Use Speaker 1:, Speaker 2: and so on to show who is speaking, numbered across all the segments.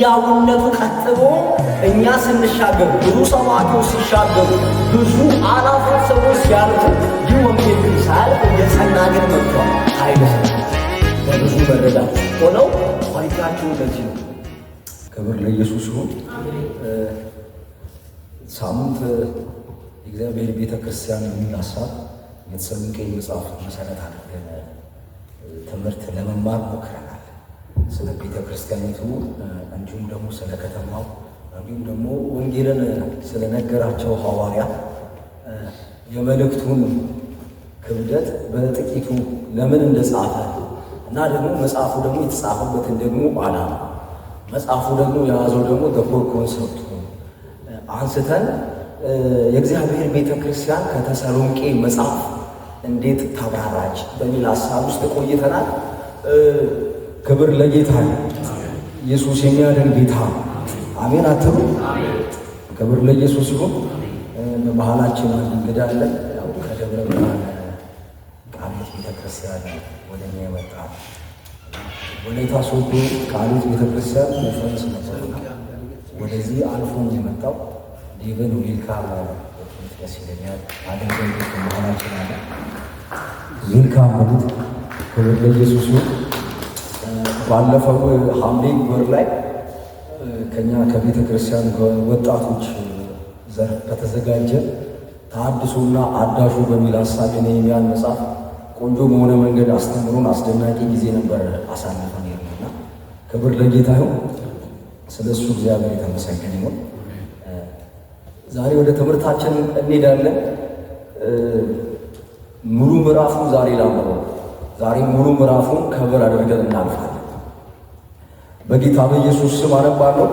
Speaker 1: ሕያውነቱ ቀጥሎ እኛ ስንሻገር ብዙ ሰባኪዎች ሲሻገሩ ብዙ አላፋት ሰዎች ሲያልፉ ይህ ወንጌል ግን ሳያልፍ እየጸና ግን መጥቷል። ኃይል በብዙ መረዳት ሆነው ታሪካቸው እንደዚህ ነው። ክብር ለኢየሱስ ይሁን። ሳምንት የእግዚአብሔር ቤተ ክርስቲያን የሚል ሀሳብ የተሰሎንቄ መጽሐፍ መሰረት አድርገን ትምህርት ለመማር ሞክረናል። ስለ ቤተ ክርስቲያኒቱ እንዲሁም ደግሞ ስለ ከተማው እንዲሁም ደግሞ ወንጌልን ስለነገራቸው ሐዋርያ የመልእክቱን ክብደት በጥቂቱ ለምን እንደጻፈ እና ደግሞ መጽሐፉ ደግሞ የተጻፈበትን ደግሞ ዓላማ መጽሐፉ ደግሞ የያዘው ደግሞ ተኮር ኮንሰፕቱ አንስተን የእግዚአብሔር ቤተ ክርስቲያን ከተሰሎንቄ መጽሐፍ እንዴት ተብራራች በሚል ሀሳብ ውስጥ ቆይተናል። ክብር ለጌታ ኢየሱስ የሚያድን ጌታ አሜን አትሉ? ክብር ለኢየሱስ ይሁን። በመሃላችን አንድ እንግዳ አለ። ያው ከደብረ ብርሃን ቃሊት ቤተ ክርስቲያን ወደኛ የመጣ ወላይታ ሶዶ ቃሊት ቤተ ክርስቲያን ኮንፈረንስ ነበር። ወደዚህ አልፎ የመጣው ዴቨን ዊልካም ደስ ይለኛል። አገልጋይ በመሃላችን አለ። ዊልካም ማለት ክብር ለኢየሱስ ይሁን። ባለፈው ሐምሌ ወር ላይ ከኛ ከቤተ ክርስቲያን ወጣቶች ዘርፍ በተዘጋጀ ተሐድሶና አዳሹ በሚል ሀሳብ የነህምያን መጽሐፍ ቆንጆ በሆነ መንገድ አስተምሮን አስደናቂ ጊዜ ነበር አሳልፈን የለና ክብር ለጌታ ይሁን። ስለሱ እግዚአብሔር የተመሰገነ ይሁን። ዛሬ ወደ ትምህርታችን እንሄዳለን። ሙሉ ምዕራፉን ዛሬ ሙሉ ምዕራፉን ከበር አድርገን እናልፋለን። በጌታ በኢየሱስ ስም አነባለሁ።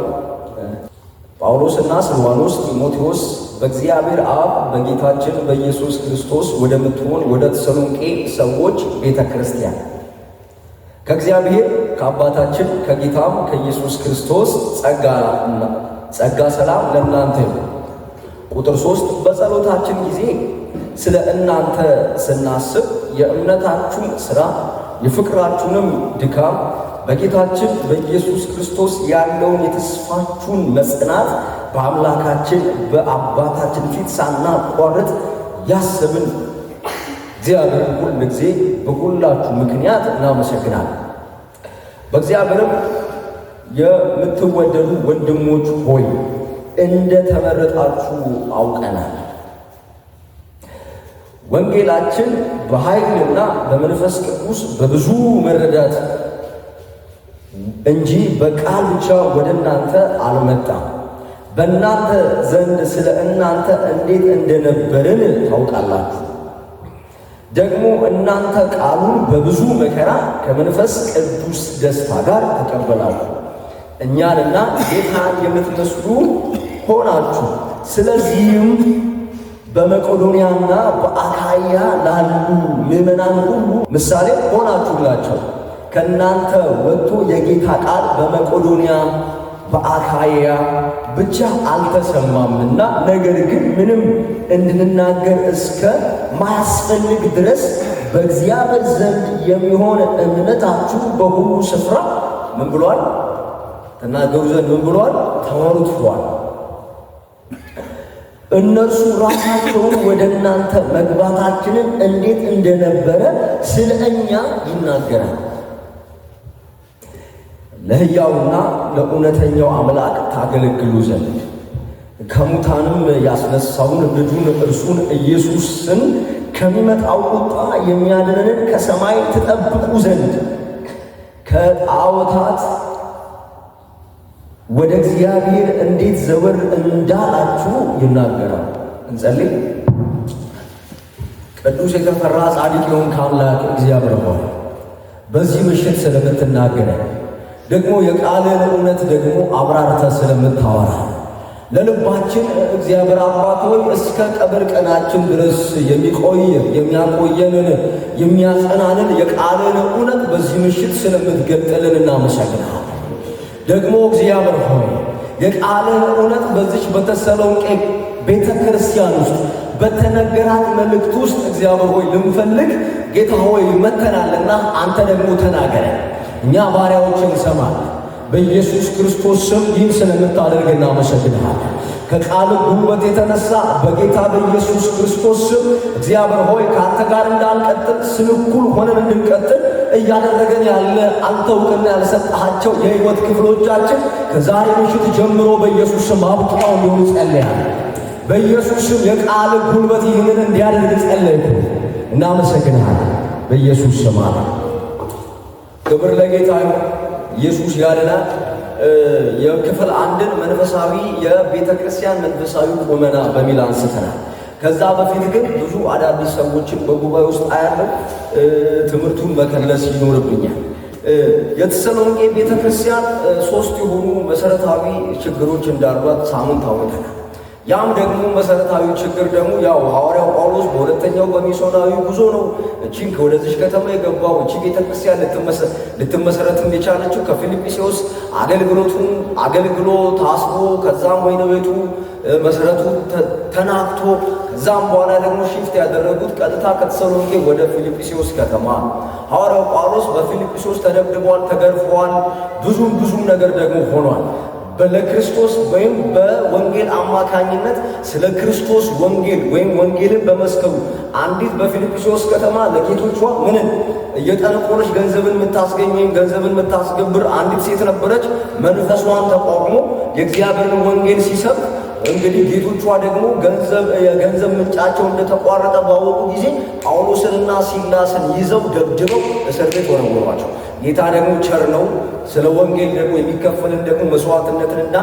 Speaker 1: ጳውሎስና ስልዋኖስ ጢሞቴዎስ በእግዚአብሔር አብ በጌታችን በኢየሱስ ክርስቶስ ወደምትሆን ወደ ተሰሎንቄ ሰዎች ቤተ ክርስቲያን ከእግዚአብሔር ከአባታችን ከጌታም ከኢየሱስ ክርስቶስ ጸጋ ሰላም ለእናንተ ይሁን። ቁጥር 3 በጸሎታችን ጊዜ ስለ እናንተ ስናስብ የእምነታችሁን ሥራ የፍቅራችሁንም ድካም በጌታችን በኢየሱስ ክርስቶስ ያለውን የተስፋችሁን መጽናት በአምላካችን በአባታችን ፊት ሳናቋርጥ ያሰብን እግዚአብሔር ሁል ጊዜ በሁላችሁ ምክንያት እናመሰግናለን። በእግዚአብሔርም የምትወደዱ ወንድሞች ሆይ እንደ ተመረጣችሁ አውቀናል። ወንጌላችን በኃይልና በመንፈስ ቅዱስ በብዙ መረዳት እንጂ በቃል ብቻ ወደ እናንተ አልመጣም። በእናንተ ዘንድ ስለ እናንተ እንዴት እንደነበርን ታውቃላችሁ። ደግሞ እናንተ ቃሉን በብዙ መከራ ከመንፈስ ቅዱስ ደስታ ጋር ተቀበላችሁ፣ እኛንና ጌታን የምትመስሉ ሆናችሁ። ስለዚህም በመቄዶንያና በአካያ ላሉ ምዕመናን ሁሉ ምሳሌ ሆናችሁላቸው። ከእናንተ ወጥቶ የጌታ ቃል በመቄዶንያ በአካያ ብቻ አልተሰማምና፣ ነገር ግን ምንም እንድንናገር እስከ ማያስፈልግ ድረስ በእግዚአብሔር ዘንድ የሚሆን እምነታችሁ በሁሉ ስፍራ ምን ብሏል? ተናገሩ ዘንድ ምን ብሏል? ተወርቷል። እነርሱ ራሳቸውን ወደ እናንተ መግባታችንን እንዴት እንደነበረ ስለ እኛ ይናገራል። ለሕያውና ለእውነተኛው አምላክ ታገለግሉ ዘንድ ከሙታንም ያስነሳውን ልጁን እርሱን ኢየሱስን ከሚመጣው ቁጣ የሚያድነንን ከሰማይ ትጠብቁ ዘንድ ከጣዖታት ወደ እግዚአብሔር እንዴት ዘወር እንዳላችሁ ይናገራል። እንጸልይ። ቅዱስ የተፈራ ጻድቅ የሆንክ አምላክ እግዚአብሔር ሆይ በዚህ ምሽት ስለምትናገረን ደግሞ የቃልን እውነት ደግሞ አብራርተህ ስለምታወራ ለልባችን እግዚአብሔር አባት ሆይ እስከ ቀብር ቀናችን ድረስ የሚያቆየንን የሚያጸናንን የቃልን እውነት በዚህ ምሽት ስለምትገልጥልን እናመሰግናለን። ደግሞ እግዚአብሔር ሆይ የቃልን እውነት በዚች በተሰሎንቄ ቤተ ክርስቲያን ውስጥ በተነገራት መልእክት ውስጥ እግዚአብሔር ሆይ ልንፈልግ ጌታ ሆይ መተናልና አንተ ደግሞ ተናገረን። እኛ ባሪያዎች እንሰማለን። በኢየሱስ ክርስቶስ ስም ይህን ስለምታደርግ እናመሰግንሃለን። ከቃል ጉልበት የተነሳ በጌታ በኢየሱስ ክርስቶስ ስም እግዚአብሔር ሆይ ከአንተ ጋር እንዳንቀጥል ስንኩል ሆነን እንድንቀጥል እያደረገን ያለ አንተ እውቅና ያልሰጣቸው የሕይወት ክፍሎቻችን ከዛሬ ምሽት ጀምሮ በኢየሱስ ስም አብቅተው እንዲሆኑ ጸልያለሁ። በኢየሱስ ስም የቃል ጉልበት ይህንን እንዲያደርግ ጸለይኩ። እናመሰግንሃለን በኢየሱስ ስም አለ። ክብር ለጌታ ይሁን። ኢየሱስ ያድናል። የክፍል አንድን መንፈሳዊ የቤተ ክርስቲያን መንፈሳዊ ቁመና በሚል አንስተናል። ከዛ በፊት ግን ብዙ አዳዲስ ሰዎችን በጉባኤ ውስጥ አያለው። ትምህርቱን መከለስ ይኖርብኛል። የተሰሎንቄ ቤተ ክርስቲያን ሶስት የሆኑ መሰረታዊ ችግሮች እንዳሏት ሳምንት አውርተናል። ያም ደግሞ መሰረታዊ ችግር ደግሞ ያው ሐዋርያው ጳውሎስ በሁለተኛው በሚስዮናዊ ጉዞ ነው እቺን ወደዚህ ከተማ የገባው። እቺ ቤተክርስቲያን ልትመሰረትም የቻለችው ከፊልጵስዩስ አገልግሎ ታስቦ ከዛም ወይነ ቤቱ መሰረቱ ተናክቶ ከዛም በኋላ ደግሞ ሽፍት ያደረጉት ቀጥታ ከተሰሎንቄ ወደ ፊልጵስዩስ ከተማ። ሐዋርያው ጳውሎስ በፊልጵስዩስ ተደብድቧል፣ ተገርፏል፣ ብዙ ነገር ደግሞ ሆኗል። ለክርስቶስ ወይም በወንጌል አማካኝነት ስለ ክርስቶስ ወንጌል ወይም ወንጌልን በመስከሩ አንዲት በፊልጵስዩስ ከተማ ለጌቶቿ ምንን እየጠነቆለች ገንዘብን የምታስገኝ ወይም ገንዘብን የምታስገብር አንዲት ሴት ነበረች። መንፈሷን ተቋቁሞ የእግዚአብሔርን ወንጌል ሲሰብክ እንግዲህ ጌቶቿ ደግሞ የገንዘብ ምንጫቸው እንደተቋረጠ ባወቁ ጊዜ ጳውሎስንና ሲላስን ይዘው ደብድበው እስር ቤት ወረወሯቸው። ጌታ ደግሞ ቸር ነው። ስለ ወንጌል ደግሞ የሚከፈልን ደግሞ መስዋዕትነትንና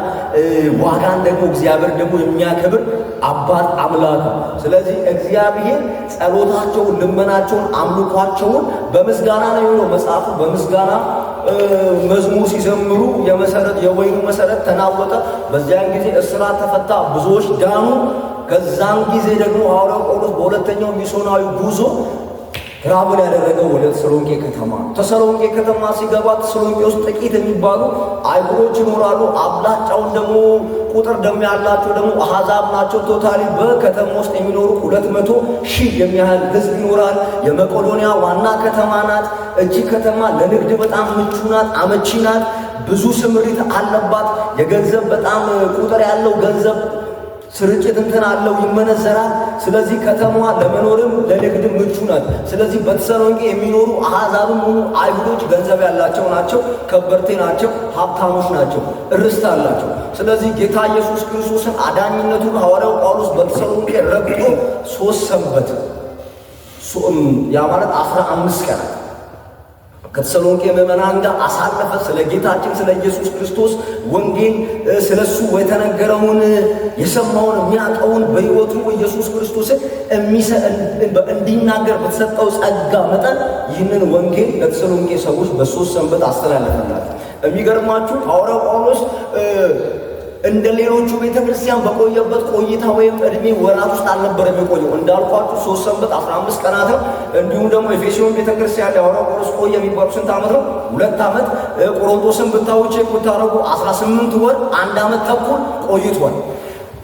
Speaker 1: ዋጋን ደግሞ እግዚአብሔር ደግሞ የሚያከብር አባት አምላክ ነው። ስለዚህ እግዚአብሔር ጸሎታቸውን፣ ልመናቸውን፣ አምልኳቸውን በምስጋና ነው የሚለው መጽሐፉ። በምስጋና መዝሙር ሲዘምሩ የወይኑ መሰረት ተናወጠ። በዚያን ጊዜ እስራት ተፈታ፣ ብዙዎች ዳኑ። ከዛን ጊዜ ደግሞ ሐዋርያው ጳውሎስ በሁለተኛው ሚስዮናዊ ጉዞ ራቡን ያደረገው ወደ ተሰሎንቄ ከተማ። ተሰሎንቄ ከተማ ሲገባ ተሰሎንቄ ውስጥ ጥቂት የሚባሉ አይሁዶች ይኖራሉ። አብላጫውን ደግሞ ቁጥር ደግሞ ያላቸው ደግሞ አሕዛብ ናቸው። ቶታሊ በከተማ ውስጥ የሚኖሩ 200,000 የሚያህል ሕዝብ ይኖራል። የመቄዶንያ ዋና ከተማ ናት። እቺ ከተማ ለንግድ በጣም ምቹ ናት፣ አመቺ ናት። ብዙ ስምሪት አለባት። የገንዘብ በጣም ቁጥር ያለው ገንዘብ ስርጭት አለው፣ ይመነዘራል። ስለዚህ ከተማዋ ለመኖርም ለንግድም ምቹ ናት። ስለዚህ በተሰሎንቄ የሚኖሩ አሕዛብም ሆኑ አይሁዶች ገንዘብ ያላቸው ናቸው፣ ከበርቴ ናቸው፣ ሀብታሞች ናቸው፣ ርስት አላቸው። ስለዚህ ጌታ ኢየሱስ ክርስቶስን አዳኝነቱን ሐዋርያው ጳውሎስ በተሰሎንቄ ረግጦ 3 ሰንበት ያ ማለት 15 ቀናት ከተሰሎንቄ ምዕመናን ጋር አሳለፈ። ስለ ጌታችን ስለ ኢየሱስ ክርስቶስ ወንጌል ስለሱ የተነገረውን የሰማውን የሚያውቀውን በሕይወቱ ኢየሱስ ክርስቶስን እንዲናገር በተሰጠው ጸጋ መጠን ይህንን ወንጌል ለተሰሎንቄ ሰዎች በ3 ሰንበት አስተላለፈላቸው። የሚገርማችሁ ሐዋርያው ጳውሎስ እንደ ሌሎቹ ቤተ ክርስቲያን በቆየበት ቆይታ ወይም ዕድሜ ወራት ውስጥ አልነበረም የቆየው። እንዳልኳችሁ 3 ሰንበት 15 ቀናት ነው። እንዲሁም ደግሞ ኤፌሶን ቤተ ክርስቲያን ላይ ሐዋርያው ጳውሎስ ቆየ የሚባሉ ስንት ዓመት ነው? 2 ዓመት። ቆሮንቶስን ብታውቼ ብታረጉ 18 ወር 1 ዓመት ተኩል ቆይቷል።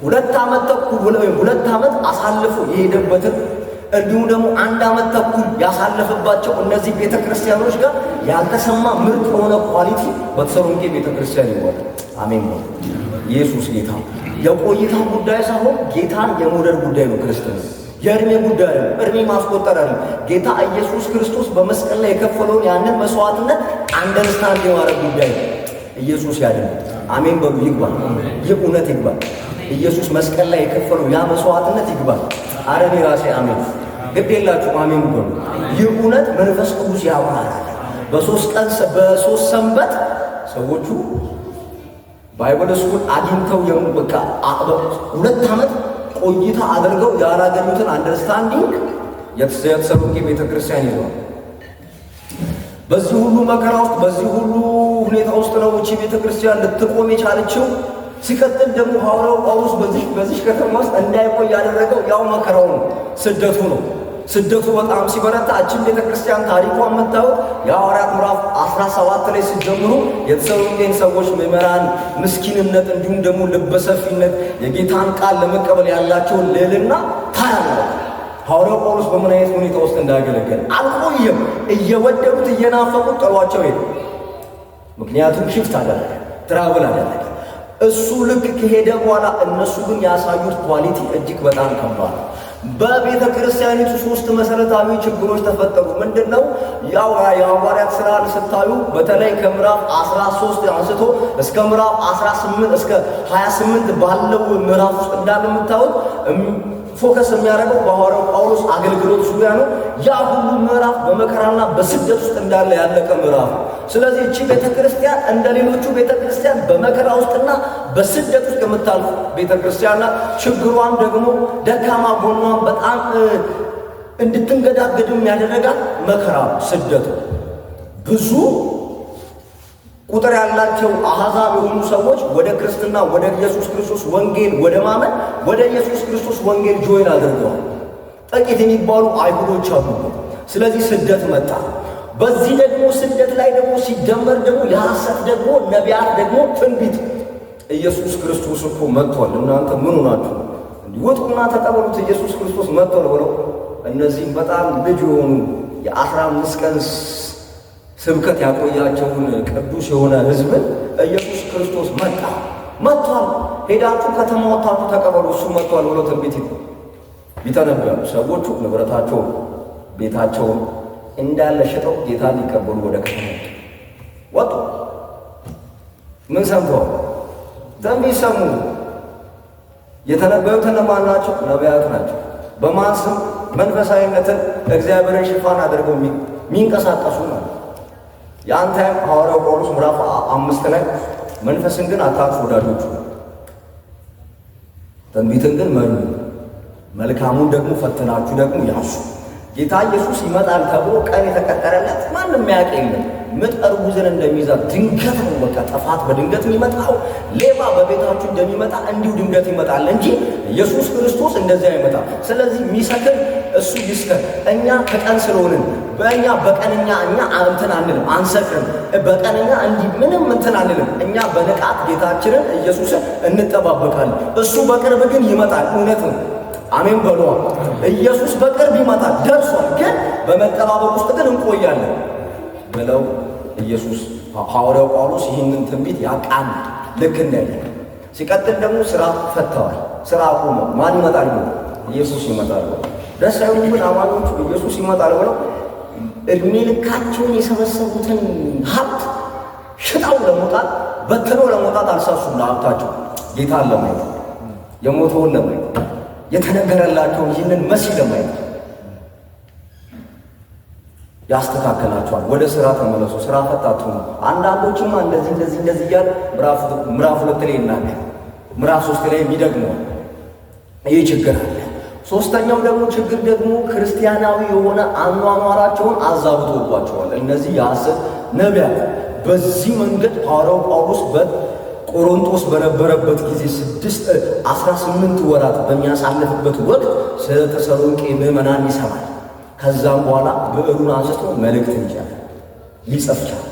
Speaker 1: 2 ዓመት ተኩል ወይም 2 ዓመት አሳልፎ የሄደበትን እንዲሁም ደግሞ 1 ዓመት ተኩል ያሳለፈባቸው እነዚህ ቤተ ክርስቲያኖች ጋር ያልተሰማ ምርጥ የሆነ ኳሊቲ በተሰሎንቄ ቤተ ክርስቲያን ይወጣ። አሜን ነው። ኢየሱስ ጌታ። የቆይታ ጉዳይ ሳይሆን ጌታን የመውደድ ጉዳይ ነው። ክርስትና የእድሜ ጉዳይ ነው። እድሜ ማስቆጠር አይደለም። ጌታ ኢየሱስ ክርስቶስ በመስቀል ላይ የከፈለውን ያንን መስዋዕትነት አንደርስታንድ የማድረግ ጉዳይ ነው። ኢየሱስ ያድናል። አሜን በሉ። ይግባል። ይህ እውነት ይግባል። ኢየሱስ መስቀል ላይ የከፈለው ያ መስዋዕትነት ይግባል። አረ እኔ ራሴ አሜን ግድ የላችሁም። አሜን በሉ። ይህ እውነት መንፈስ ቅዱስ ያውቃል። በ3 ሰንበት ሰዎቹ ባይብል ስኩል አግኝተው በቃ 2 ዓመት ቆይታ አድርገው ያላገኙትን አንደርስታንዲንግ የተሰሎንቄ ቤተ ክርስቲያን ይዘዋል። በዚህ ሁሉ መከራ ውስጥ በዚህ ሁሉ ሁኔታ ውስጥ ነው እቺ ቤተ ክርስቲያን ልትቆም የቻለችው። ሲቀጥል ደግሞ ሐዋርያው ጳውሎስ በዚህ ከተማ ውስጥ እንዳይቆይ ያደረገው ያው መከራው ነው፣ ስደቱ ነው። ስደቱ በጣም ሲበረታ እቺን ቤተ ክርስቲያን ታሪኳን መታወቅ የሐዋርያት ምዕራፍ 17 ላይ ሲጀምሩ የተሰሎንቄን ሰዎች ምዕመናን ምስኪንነት እንዲሁም ደግሞ ልበሰፊነት የጌታን ቃል ለመቀበል ያላቸውን ልዕልና ታያላችሁ። ሐዋርያው ጳውሎስ በምን አይነት ሁኔታ ውስጥ እንዳገለገለ አልቆየም። እየወደዱት እየናፈቁት ጥሏቸው ሄደ። ምክንያቱም ሽፍት አደረገ፣ ትራቭል አደረገ። እሱ ልክ ከሄደ በኋላ እነሱ ግን ያሳዩት ኳሊቲ እጅግ በጣም ከባድ ነው። በቤተ ክርስቲያኒቱ ሶስት መሰረታዊ ችግሮች ተፈጠሩ። ምንድነው? ያው የሐዋርያት ሥራ ስታዩ በተለይ ከምዕራፍ 13 አንስቶ እስከ ምዕራፍ 18 እስከ 28 ባለው ምዕራፍ ውስጥ እንዳለ የምታዩት ፎከስ የሚያደርገው በሐዋርያው ጳውሎስ አገልግሎት ዙሪያ ነው። ያ ሁሉ ምዕራፍ በመከራና በስደት ውስጥ እንዳለ ያለቀ ምዕራፍ ነው። ስለዚህ እቺ ቤተክርስቲያን እንደ ሌሎቹ ቤተክርስቲያን በመከራ ውስጥና በስደት ውስጥ የምታልፍ ቤተክርስቲያንና ችግሯን ደግሞ ደካማ ጎኗን በጣም እንድትንገዳገድም ያደረጋት መከራ ስደቱ ብዙ ቁጥር ያላቸው አሕዛብ የሆኑ ሰዎች ወደ ክርስትና ወደ ኢየሱስ ክርስቶስ ወንጌል ወደ ማመን ወደ ኢየሱስ ክርስቶስ ወንጌል ጆይን አድርገዋል። ጥቂት የሚባሉ አይሁዶች አሉ። ስለዚህ ስደት መጣ። በዚህ ደግሞ ስደት ላይ ደግሞ ሲደመር ደግሞ የሐሰት ደግሞ ነቢያት ደግሞ ትንቢት ኢየሱስ ክርስቶስ እኮ መጥቷል፣ እናንተ ምን ሆናችሁ ውጡና ተቀበሉት፣ ኢየሱስ ክርስቶስ መጥቷል ብለው እነዚህም በጣም ልጅ የሆኑ የ15 ቀን ስብከት ያቆያቸውን ቅዱስ የሆነ ሕዝብን ኢየሱስ ክርስቶስ መጥቷል፣ ሄዳችሁ ከተማ ወጣችሁ ተቀበሉ፣ እሱ መጥቷል ብለው ትንቢት ቢተነበዩ ሰዎቹ ንብረታቸውን ቤታቸውን እንዳለ ሽጠው ጌታን ሊቀበሉ ወደ ከተማ ወጡ። ምን ሰምተዋል? ትንቢት ሰሙ። የተነበዩት እነማን ናቸው? ነቢያት ናቸው። በማን ስም? መንፈሳዊነትን እግዚአብሔርን ሽፋን አድርገው የሚንቀሳቀሱ ነው። የአንታይም ሐዋርያው ጳውሎስ ምዕራፍ 5 ላይ መንፈስን ግን አታጥፉ ወዳጆቹ፣ ትንቢትን ግን መኑ፣ መልካሙን ደግሞ ፈትናችሁ ደግሞ ያዙ። ጌታ ኢየሱስ ይመጣል ተብሎ ቀን የተቀጠረለት ማንም ያውቅ የለም። ምጥ እርጉዝን እንደሚይዛት ድንገት ነው። በቃ ጥፋት በድንገት የሚመጣው ሌባ በቤታችሁ እንደሚመጣ እንዲሁ ድንገት ይመጣል እንጂ ኢየሱስ ክርስቶስ እንደዚህ አይመጣም። ስለዚህ የሚሰክር እሱ ይስከር። እኛ ከቀን ስለሆንን በእኛ በቀንኛ እኛ እንትን አንልም፣ አንሰክርም። በቀንኛ እንዲህ ምንም እንትን አንልም። እኛ በንቃት ጌታችንን ኢየሱስን እንጠባበቃለን። እሱ በቅርብ ግን ይመጣል። እውነት ነው። አሜን በሏ። ኢየሱስ በቅርብ ይመጣል፣ ደርሷል። ግን በመጠባበቅ ውስጥ ግን እንቆያለን ብለው ኢየሱስ ሐዋርያው ጳውሎስ ይህንን ትንቢት ያቃን ልክ እንደለ ሲቀጥል ደግሞ ስራ ፈተዋል። ስራ አቁመው ማን ይመጣል ብለው ኢየሱስ ይመጣል ብለው ደስ አይሉም። ግን አማኞቹ ኢየሱስ ይመጣል ብለው እድሜ ልካቸውን የሰበሰቡትን ሀብት ሽጣው ለመውጣት በትነው ለመውጣት አልሳሱም። ለሀብታቸው ጌታን ለማየት የሞተውን ለማየት የተነገረላቸውን ይህንን መሲህ ለማየት ያስተካከላቸዋል። ወደ ስራ ተመለሱ፣ ስራ ፈታችሁ ነው። አንዳንዶችማ እንደዚህ እያለ ምዕራፍ 2 ላይ እናገር ምዕራፍ 3 ላይ የሚደግመው ይህ ችግር አለ። ሶስተኛው ደግሞ ችግር ደግሞ ክርስቲያናዊ የሆነ አኗኗራቸውን አዛብቶባቸዋል። እነዚህ የሐሰት ነቢያት በዚህ መንገድ ሐዋርያው ጳውሎስ ቆሮንቶስ በነበረበት ጊዜ 18 ወራት በሚያሳልፍበት ወቅት ስለ ተሰሎንቄ ምዕመናን ይሰማል። ከዛም በኋላ ብዕሩን አንስቶ መልእክት ሊጽፍ ቻለ።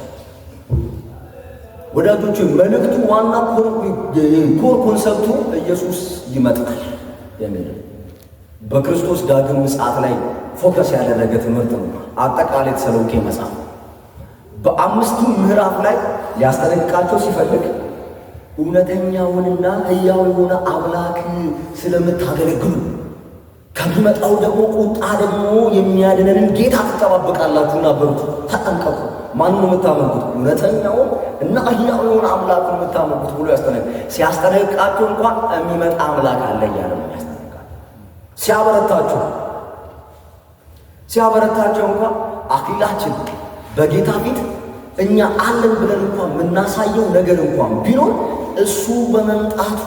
Speaker 1: ወዳጆቹ መልእክቱ ዋና ኮር ኮንሰፕቱ ኢየሱስ ይመጣል የሚል በክርስቶስ ዳግም ምጽአት ላይ ፎከስ ያደረገ ትምህርት ነው። አጠቃላይ ተሰሎንቄ መጽሐፍ በ5ቱ ምዕራፍ ላይ ሊያስጠነቅቃቸው ሲፈልግ እውነተኛውንና ሕያው የሆነ አምላክ ስለምታገለግሉ ከሚመጣው ደግሞ ቁጣ ደግሞ የሚያድነንን ጌታ ትጠባበቃላችሁና በርቱ፣ ተጠንቀቁ። ማንን የምታመልኩት? እውነተኛውን እና ሕያው የሆነ አምላክ የምታመልኩት ብሎ ሲያስጠነቅቃቸው እንኳን የሚመጣ አምላክ አለ እያለ ነው ያስጠነቅቃቸው። ሲያበረታቸው እንኳን አክሊላችን በጌታ ፊት እኛ አለን ብለን እንኳን የምናሳየው ነገር እንኳን ቢኖር እሱ በመምጣቱ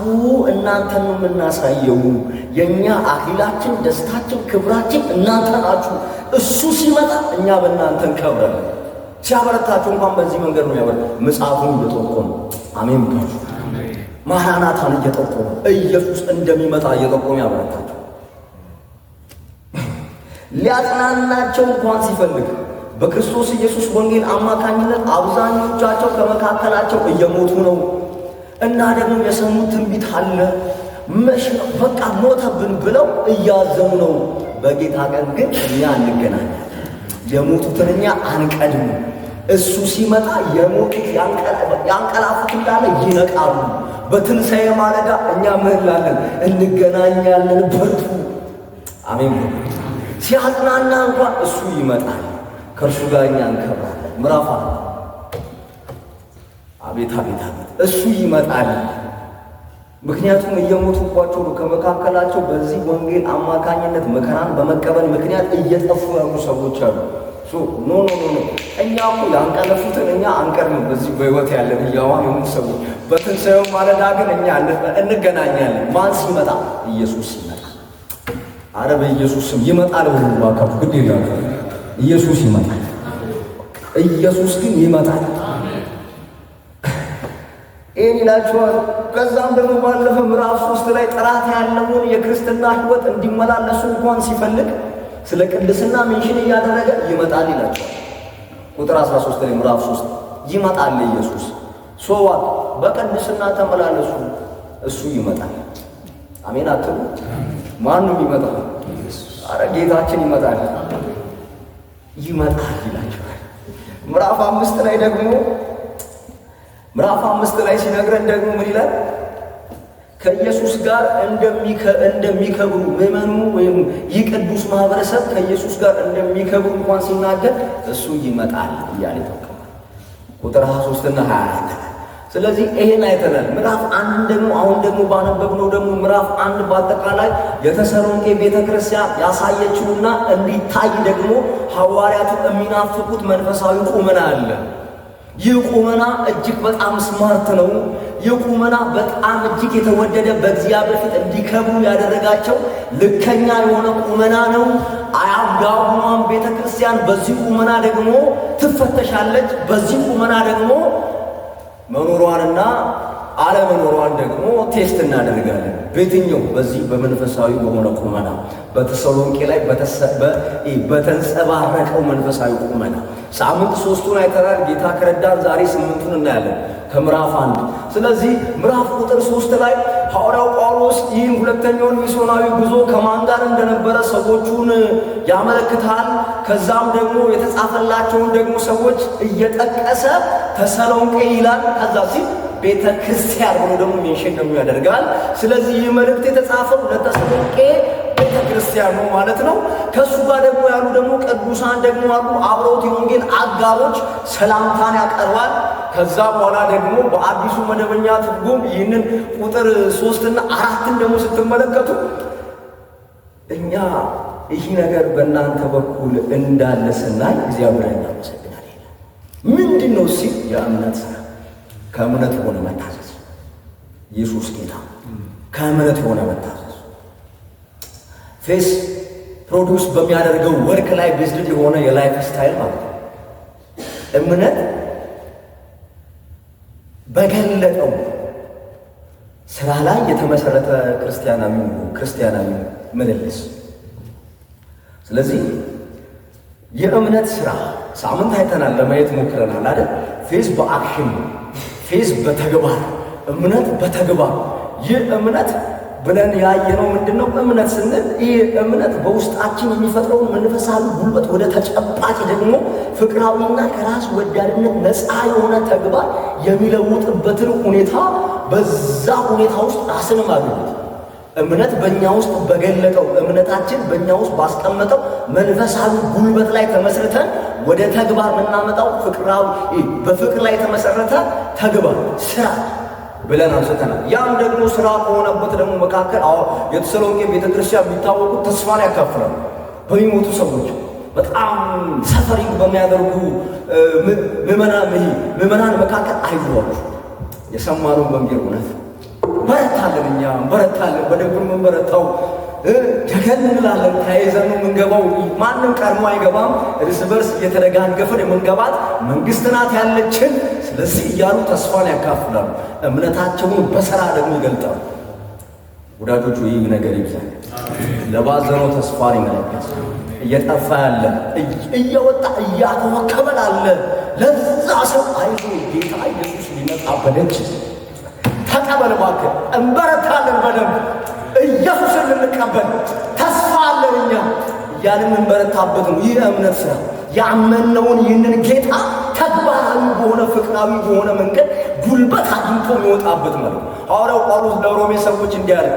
Speaker 1: እናንተን ነው የምናሳየው። የእኛ አክሊላችን፣ ደስታችን፣ ክብራችን እናንተ ናችሁ። እሱ ሲመጣ እኛ በእናንተ እንከብራለን። ሲያበረታቸው እንኳን በዚህ መንገድ ነው ምጽአቱን እየጠቆሙ አሜን ብሉ። ማራናታን እየጠቆሙ ኢየሱስ እንደሚመጣ እየጠቆሙ ያበረታቸው። ሊያጽናናቸው እንኳን ሲፈልግ በክርስቶስ ኢየሱስ ወንጌል አማካኝነት አብዛኞቻቸው ከመካከላቸው እየሞቱ ነው እና ደግሞ የሰሙት ትንቢት አለ በቃ ሞተብን ብለው እያዘኑ ነው። በጌታ ቀን ግን እኛ እንገናኛለን፣ የሞቱትን እኛ አንቀድም። እሱ ሲመጣ የሞቱት ያንቀላፉት እንዳለ ይነቃሉ። በትንሣኤ ማለዳ እኛ ምህላለን እንገናኛለን። በርቱ። አሜን። ሲያጽናና እንኳን እሱ ይመጣል፣ ከእርሱ ጋር እኛ እንከብራለን። ምዕራፍ አቤት አቤት አቤት እሱ ይመጣል። ምክንያቱም እየሞቱባቸው ነው። ከመካከላቸው በዚህ ወንጌል አማካኝነት መከራን በመቀበል ምክንያት እየጠፉ ያሉ ሰዎች አሉ። ኖ ኖ ኖ እኛ እኮ ያንቀለፉትን እኛ አንቀርም። በዚህ በሕይወት ያለን እያዋን የሆኑ ሰዎች በትንሣኤው ማለዳ ግን እኛ እንገናኛለን። ማን ሲመጣ? ኢየሱስ ይመጣል። አረ በኢየሱስ ስም ይመጣል። ሁሉ ባካቱ ግድ ይላችሁ። ኢየሱስ ይመጣል። ኢየሱስ ግን ይመጣል። ይህን ይላችኋል። ከዛም ደግሞ ባለፈ ምዕራፍ 3 ላይ ጥራት ያለውን የክርስትና ሕይወት እንዲመላለሱ እንኳን ሲፈልግ ስለ ቅድስና ሜንሽን እያደረገ ይመጣል ይላችኋል። ቁጥር 13 ላይ ምዕራፍ 3 ይመጣል ኢየሱስ። ሶዋት በቅድስና ተመላለሱ፣ እሱ ይመጣል። አሜን አትሉ? ማንም ይመጣል። አረ ጌታችን ይመጣል ይላችኋል። ምዕራፍ 5 ላይ ደግሞ ምዕራፍ 5 ላይ ሲነግረን ደግሞ ምን ይላል? ከኢየሱስ ጋር እንደሚከብሩ ምዕመኑ ወይም ይህ ቅዱስ ማህበረሰብ ከኢየሱስ ጋር እንደሚከብሩ እንኳን ሲናገር እሱ ይመጣል እያለ ይጠቀማል። ቁጥር 23 እና 24። ስለዚህ ይሄን አይተናል። ምዕራፍ 1 ደግሞ አሁን ደግሞ ባነበብነው ደግሞ ምዕራፍ 1 በአጠቃላይ የተሰሎንቄ ቤተክርስቲያን ያሳየችውና እንዲታይ ደግሞ ሐዋርያቱ የሚናፍቁት መንፈሳዊ ቁመና አለ። ይህ ቁመና እጅግ በጣም ስማርት ነው። ይህ ቁመና በጣም እጅግ የተወደደ በእግዚአብሔር ፊት እንዲከብሩ ያደረጋቸው ልከኛ የሆነ ቁመና ነው። አያጋቡኗን ቤተ ክርስቲያን በዚህ ቁመና ደግሞ ትፈተሻለች። በዚህ ቁመና ደግሞ መኖሯንና አለመኖሯን ደግሞ ቴስት እናደርጋለን። በየትኛው? በዚህ በመንፈሳዊ በሆነ ቁመና በተሰሎንቄ ላይ በተንጸባረቀው መንፈሳዊ ቁመና ሳምንት 3ቱን አይተናል። ጌታ ከረዳን ዛሬ 8ቱን እናያለን ከምዕራፍ 1። ስለዚህ ምዕራፍ ቁጥር 3 ላይ ሐዋርያው ጳውሎስ ይህን ሁለተኛውን ሚስዮናዊ ጉዞ ከማን ጋር እንደነበረ ሰዎቹን ያመለክታል። ከዛም ደግሞ የተጻፈላቸውን ደግሞ ሰዎች እየጠቀሰ ተሰሎንቄ ይላል። ከዛ ሲል ቤተ ክርስቲያን ሆኖ ደግሞ ሜንሽን ደግሞ ያደርጋል። ስለዚህ ይህ መልእክት የተጻፈው ለተሰሎንቄ ቤተ ክርስቲያን ነው ማለት ነው። ከእሱ ጋር ደግሞ ያሉ ደግሞ ቅዱሳን ደግሞ አሉ። አብረውት የወንጌል አጋሮች ሰላምታን ያቀርባል። ከዛ በኋላ ደግሞ በአዲሱ መደበኛ ትርጉም ይህንን ቁጥር 3 እና 4 ደግሞ ስትመለከቱ እኛ ይህ ነገር በእናንተ በኩል እንዳለ ስናይ እግዚአብሔር እናመሰግናለን። ምንድን ነው ሲል የእምነት ሥራ ከእምነት የሆነ መታዘዝ፣ ኢየሱስ ጌታ ከእምነት የሆነ መታዘዝ ፌስ ፕሮዲውስ በሚያደርገው ወርክ ላይ ቤዝድ የሆነ የላይፍ ስታይል ማለት ነው። እምነት በገለጠው ስራ ላይ የተመሰረተ ክርስቲያናዊ ምልልስ። ስለዚህ የእምነት ስራ ሳምንት አይተናል፣ ለማየት ሞክረናል አይደል? ፌዝ በአክሽን ፌዝ በተግባር እምነት በተግባር ይህ እምነት ብለን ያየነው ምንድነው? እምነት ስንል ይህ እምነት በውስጣችን የሚፈጥረውን መንፈሳዊ ጉልበት ወደ ተጨባጭ ደግሞ ፍቅራዊና ከራስ ወዳድነት ነፃ የሆነ ተግባር የሚለውጥበትን ሁኔታ በዛ ሁኔታ ውስጥ ራስን ማግኘት። እምነት በእኛ ውስጥ በገለጠው እምነታችን በእኛ ውስጥ ባስቀመጠው መንፈሳዊ ጉልበት ላይ ተመስርተን ወደ ተግባር የምናመጣው በፍቅር ላይ የተመሰረተ ተግባር ስራ ብለን አንስተናል። ያም ደግሞ ስራ ከሆነበት ደግሞ መካከል የተሰሎንቄ ቤተክርስቲያን የሚታወቁት ተስፋን ያካፍላሉ። በሚሞቱ ሰዎች በጣም ሰፈሪንግ በሚያደርጉ ምዕመናን መካከል አይዟችሁ፣ የሰማነው ወንጌል እውነት በረታለን፣ እኛ በረታለን፣ በደንብ የምንበረታው ጀገን እንላለን፣ ተያይዘን ነው የምንገባው። ማንም ቀድሞ አይገባም፣ እርስ በርስ እየተደጋገፍን የምንገባት መንግስት ናት ያለችን። ስለዚህ እያሉ ተስፋን ያካፍላሉ፣ እምነታቸውን በሥራ ደግሞ ይገልጣሉ። ወዳጆቹ ይህ ነገር ይብዛል። ለባዘነው ተስፋን ይመለከት፣ እየጠፋ ያለ እየወጣ እያተወከበ ላለ ለዛ ሰው አይዞ ጌታ ኢየሱስ ሊመጣ በደጅ ተቀበል እባክህ፣ እንበረታለን በደንብ ኢየሱስን ልንቀበል ተስፋ አለን እኛ እያልን እንበረታበት ነው። ይህ እምነት ሥራ ያመነውን ይህንን ጌታ ተግባራዊ በሆነ ፍቅራዊ በሆነ መንገድ ጉልበት አግኝቶ የሚወጣበት ማለት ነው። ሐዋርያው ጳውሎስ ለሮሜ ሰዎች እንዲህ አለ፣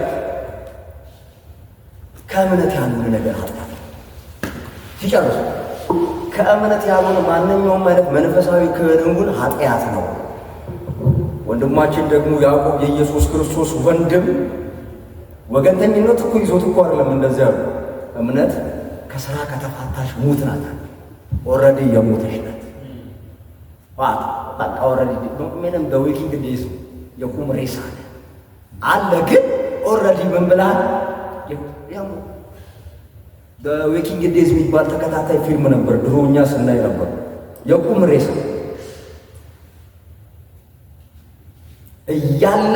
Speaker 1: ከእምነት ያልሆነ ነገር ኃጢአት ሲጨርሱ ከእምነት ያልሆነ ማንኛውም አይነት መንፈሳዊ ክንውን ኃጢአት ነው። ወንድማችን ደግሞ ያዕቆብ የኢየሱስ ክርስቶስ ወንድም ወገንተኝነት እኮ ይዞት እኮ አይደለም እንደዚህ ያሉ እምነት ከሥራ ከተፋታሽ ሙት ናት። ኦልሬዲ የሞተሽ ናት። በቃ ኦልሬዲ ምንም በዌኪንግ ዴይዝ የቁም ሬሳ አለ። ግን ኦልሬዲ ምን ብላል? በዌኪንግ ዴይዝ የሚባል ተከታታይ ፊልም ነበር ድሮ እኛ ስናይ ነበር። የቁም ሬሳ እያለ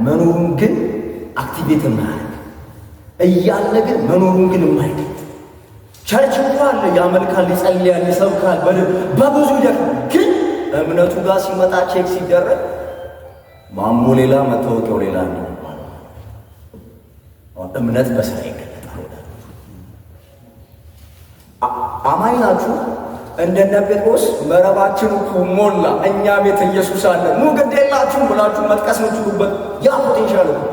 Speaker 1: መኖሩን ግን አክቲቬት የማያደርግ እያለ ግን መኖሩን ግን የማይደግ ቸርች እንኳን ያመልካል፣ ይጸልያል፣ ይሰብካል በብዙ ግን እምነቱ ጋር ሲመጣ ቼክ ሲደረግ ማሞ ሌላ መታወቂያው ሌላ ነው። እምነት በስራ ይገለጣል። አማኝ ናችሁ? እንደነ ጴጥሮስ መረባችን እኮ ሞላ፣ እኛ ቤት ኢየሱስ አለ፣ ኑ ግድ የላችሁም ብላችሁ መጥቀስ የምትችሉበት ያ ፖቴንሻል ነው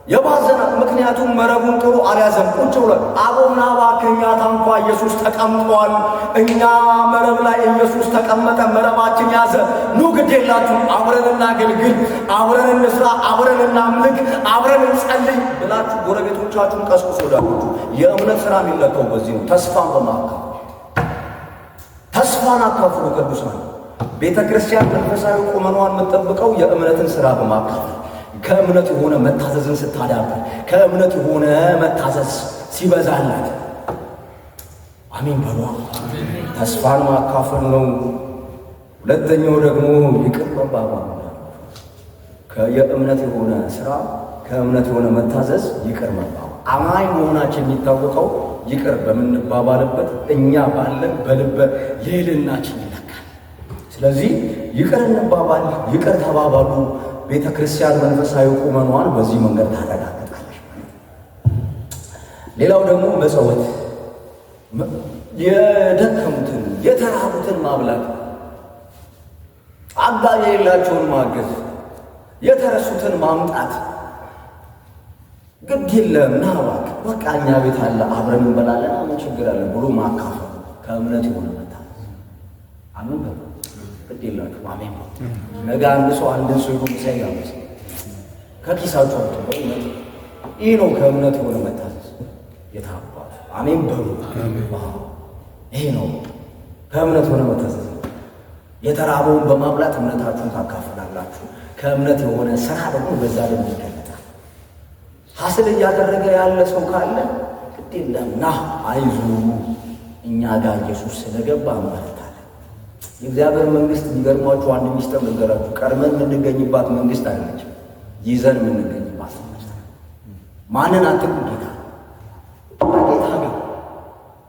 Speaker 1: የባዘና። ምክንያቱም መረቡን ጥሩ አልያዘም፣ ቁጭ ብሏል። አቦና እባክህ ታንኳ ኢየሱስ ተቀምጧል፣ እኛ መረብ ላይ ኢየሱስ ተቀመጠ፣ መረባችን ያዘ፣ ኑ ግድ የላችሁም፣ አብረን እናገልግል፣ አብረን እንስራ፣ አብረን እናምልክ፣ አብረን እንጸልይ ብላችሁ ጎረቤቶቻችሁን ቀስቅሱ። ወዳጆቹ የእምነት ሥራ የሚለካው በዚህ ነው። ተስፋን በማካፈል ተስፋን አካፍሉ ቅዱሳን። ቤተ ክርስቲያን መንፈሳዊ ቁመኗን የምትጠብቀው የእምነትን ሥራ በማካፈል ከእምነት የሆነ መታዘዝን ስታዳብር፣ ከእምነት የሆነ መታዘዝ ሲበዛላት፣ አሜን በሏ። ተስፋን ማካፈል ነው። ሁለተኛው ደግሞ ይቅር መባባል። የእምነት የሆነ ሥራ፣ ከእምነት የሆነ መታዘዝ፣ ይቅር መባባል። አማኝ መሆናችን የሚታወቀው ይቅር በምንባባልበት እኛ ባለን በልበ ልዕልናችን ይለካል። ስለዚህ ይቅር እንባባል፣ ይቅር ተባባሉ። ቤተ ክርስቲያን መንፈሳዊ ቁመኗን በዚህ መንገድ ታረጋግጣለች። ሌላው ደግሞ መጸወት፣ የደከሙትን የተራቡትን ማብላት፣ አጋዥ የሌላቸውን ማገዝ፣ የተረሱትን ማምጣት፣ ግድ የለም ና እባክህ በቃ እኛ ቤት አለ አብረን እንበላለን፣ ምን ችግር አለ ብሎ ማካፈል ከእምነት የሆነ መታዘዝ። አሜን በሉ። ግድ የላችሁም። አሜን በሉ። ነገ አንድ ሰው አንድን ሰው ይሁን ሳይጋብዝ ከኪሳቸው በእውነት ይህ ነው ከእምነት የሆነ መታዘዝ የታባቱ። አሜን በሉ። ይሄ ነው ከእምነት የሆነ መታዘዝ። የተራበውን በማብላት እምነታችሁን ታካፍላላችሁ። ከእምነት የሆነ ስራ ደግሞ በዛ ደግሞ ይገለጣል። ሐስል እያደረገ ያለ ሰው ካለ ግድ የለም ና አይዞ እኛ ጋር ኢየሱስ ስለገባ እንበረታለን። የእግዚአብሔር መንግሥት የሚገርሟችሁ አንድ ሚስጥር ልንገራችሁ። ቀድመን የምንገኝባት መንግሥት አይደለችም፣ ይዘን የምንገኝባት መንግሥት። ማንን አትቁ? ጌታ ጌታ ጋር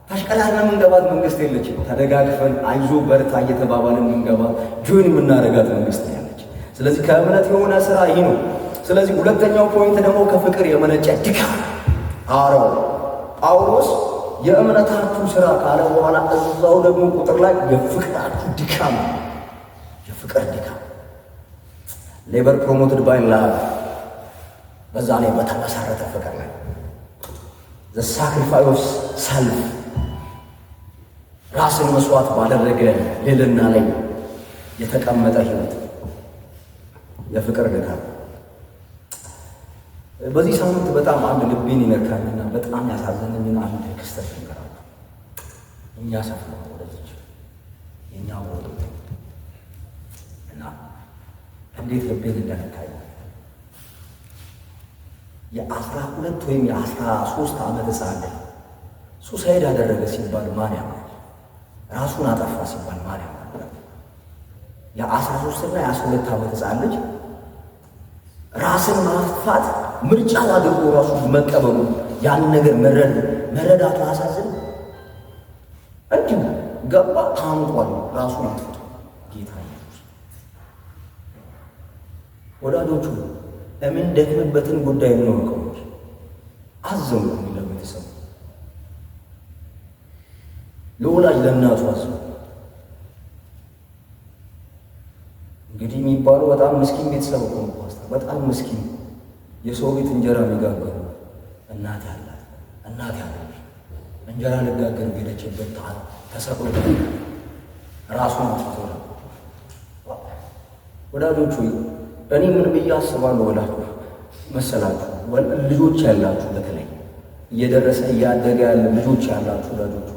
Speaker 1: ተሽቀዳድመን የምንገባት መንግሥት የለችም። ተደጋግፈን አይዞ በርታ እየተባባልን የምንገባት ጆይን የምናደርጋት መንግሥት ያለች። ስለዚህ ከእምነት የሆነ ሥራ ይህ ነው። ስለዚህ ሁለተኛው ፖይንት ደግሞ ከፍቅር የመነጨ ድካም። ሐዋርያው ጳውሎስ የእምነታችሁ ሥራ ካለ በኋላ እዛው ደግሞ ቁጥር ላይ የፍቅራችሁ ድካም፣ የፍቅር ድካም ሌበር ፕሮሞትድ ባይ ላቭ፣ በዛ ላይ በተመሰረተ ፍቅር ላይ ዘ ሳክሪፋይስ ኦፍ ሰልፍ፣ ራስን መስዋዕት ባደረገ ልዕልና ላይ የተቀመጠ ሕይወት፣ የፍቅር ድካም። በዚህ ሳምንት በጣም አንድ ልቤን ይነካኝና በጣም ያሳዘነኝን አንድ ክስተት ይነገራል። እኛ ሰፈር ወደዚች የእኛ ወጡ እና እንዴት ልቤን እንደነካኝ የ12 ወይም የ13 ዓመት ሕፃን ሱሳይድ አደረገ ሲባል ማን ያምናል? ራሱን አጠፋ ሲባል ማን ያምናል? የ13 እና የ12 ዓመት ሕፃን ልጅ ራስን ማጥፋት ምርጫው አድርጎ ራሱ መቀበሉ ያን ነገር መረዳቱ አሳዝን። እንዲሁ ገባ ታንቋል፣ ራሱን አጥፍቶ ጌታ ኢየሱስ። ወዳጆቹ ለምን ደክምበትን ጉዳይ ነው ቆንጆ አዘኑ ለቤተሰቡ፣ ለወላጅ ለእናቱ አዘኑ። የሚባለው በጣም ምስኪን ቤተሰብ እኮ ነው ፓስተር። በጣም ምስኪን የሰው ቤት እንጀራ የሚጋገሩ እናት ያላት እንጀራ ልጋገር ሄደችበት ተሰቅሎ ራሱን አጥቶ ነው። ወዳጆች ሆይ እኔ ምን ብዬ አስባለሁ ወላችሁ መሰላችሁ? ልጆች ያላችሁ በተለይ እየደረሰ እያደገ ያለ ልጆች ያላችሁ ወዳጆች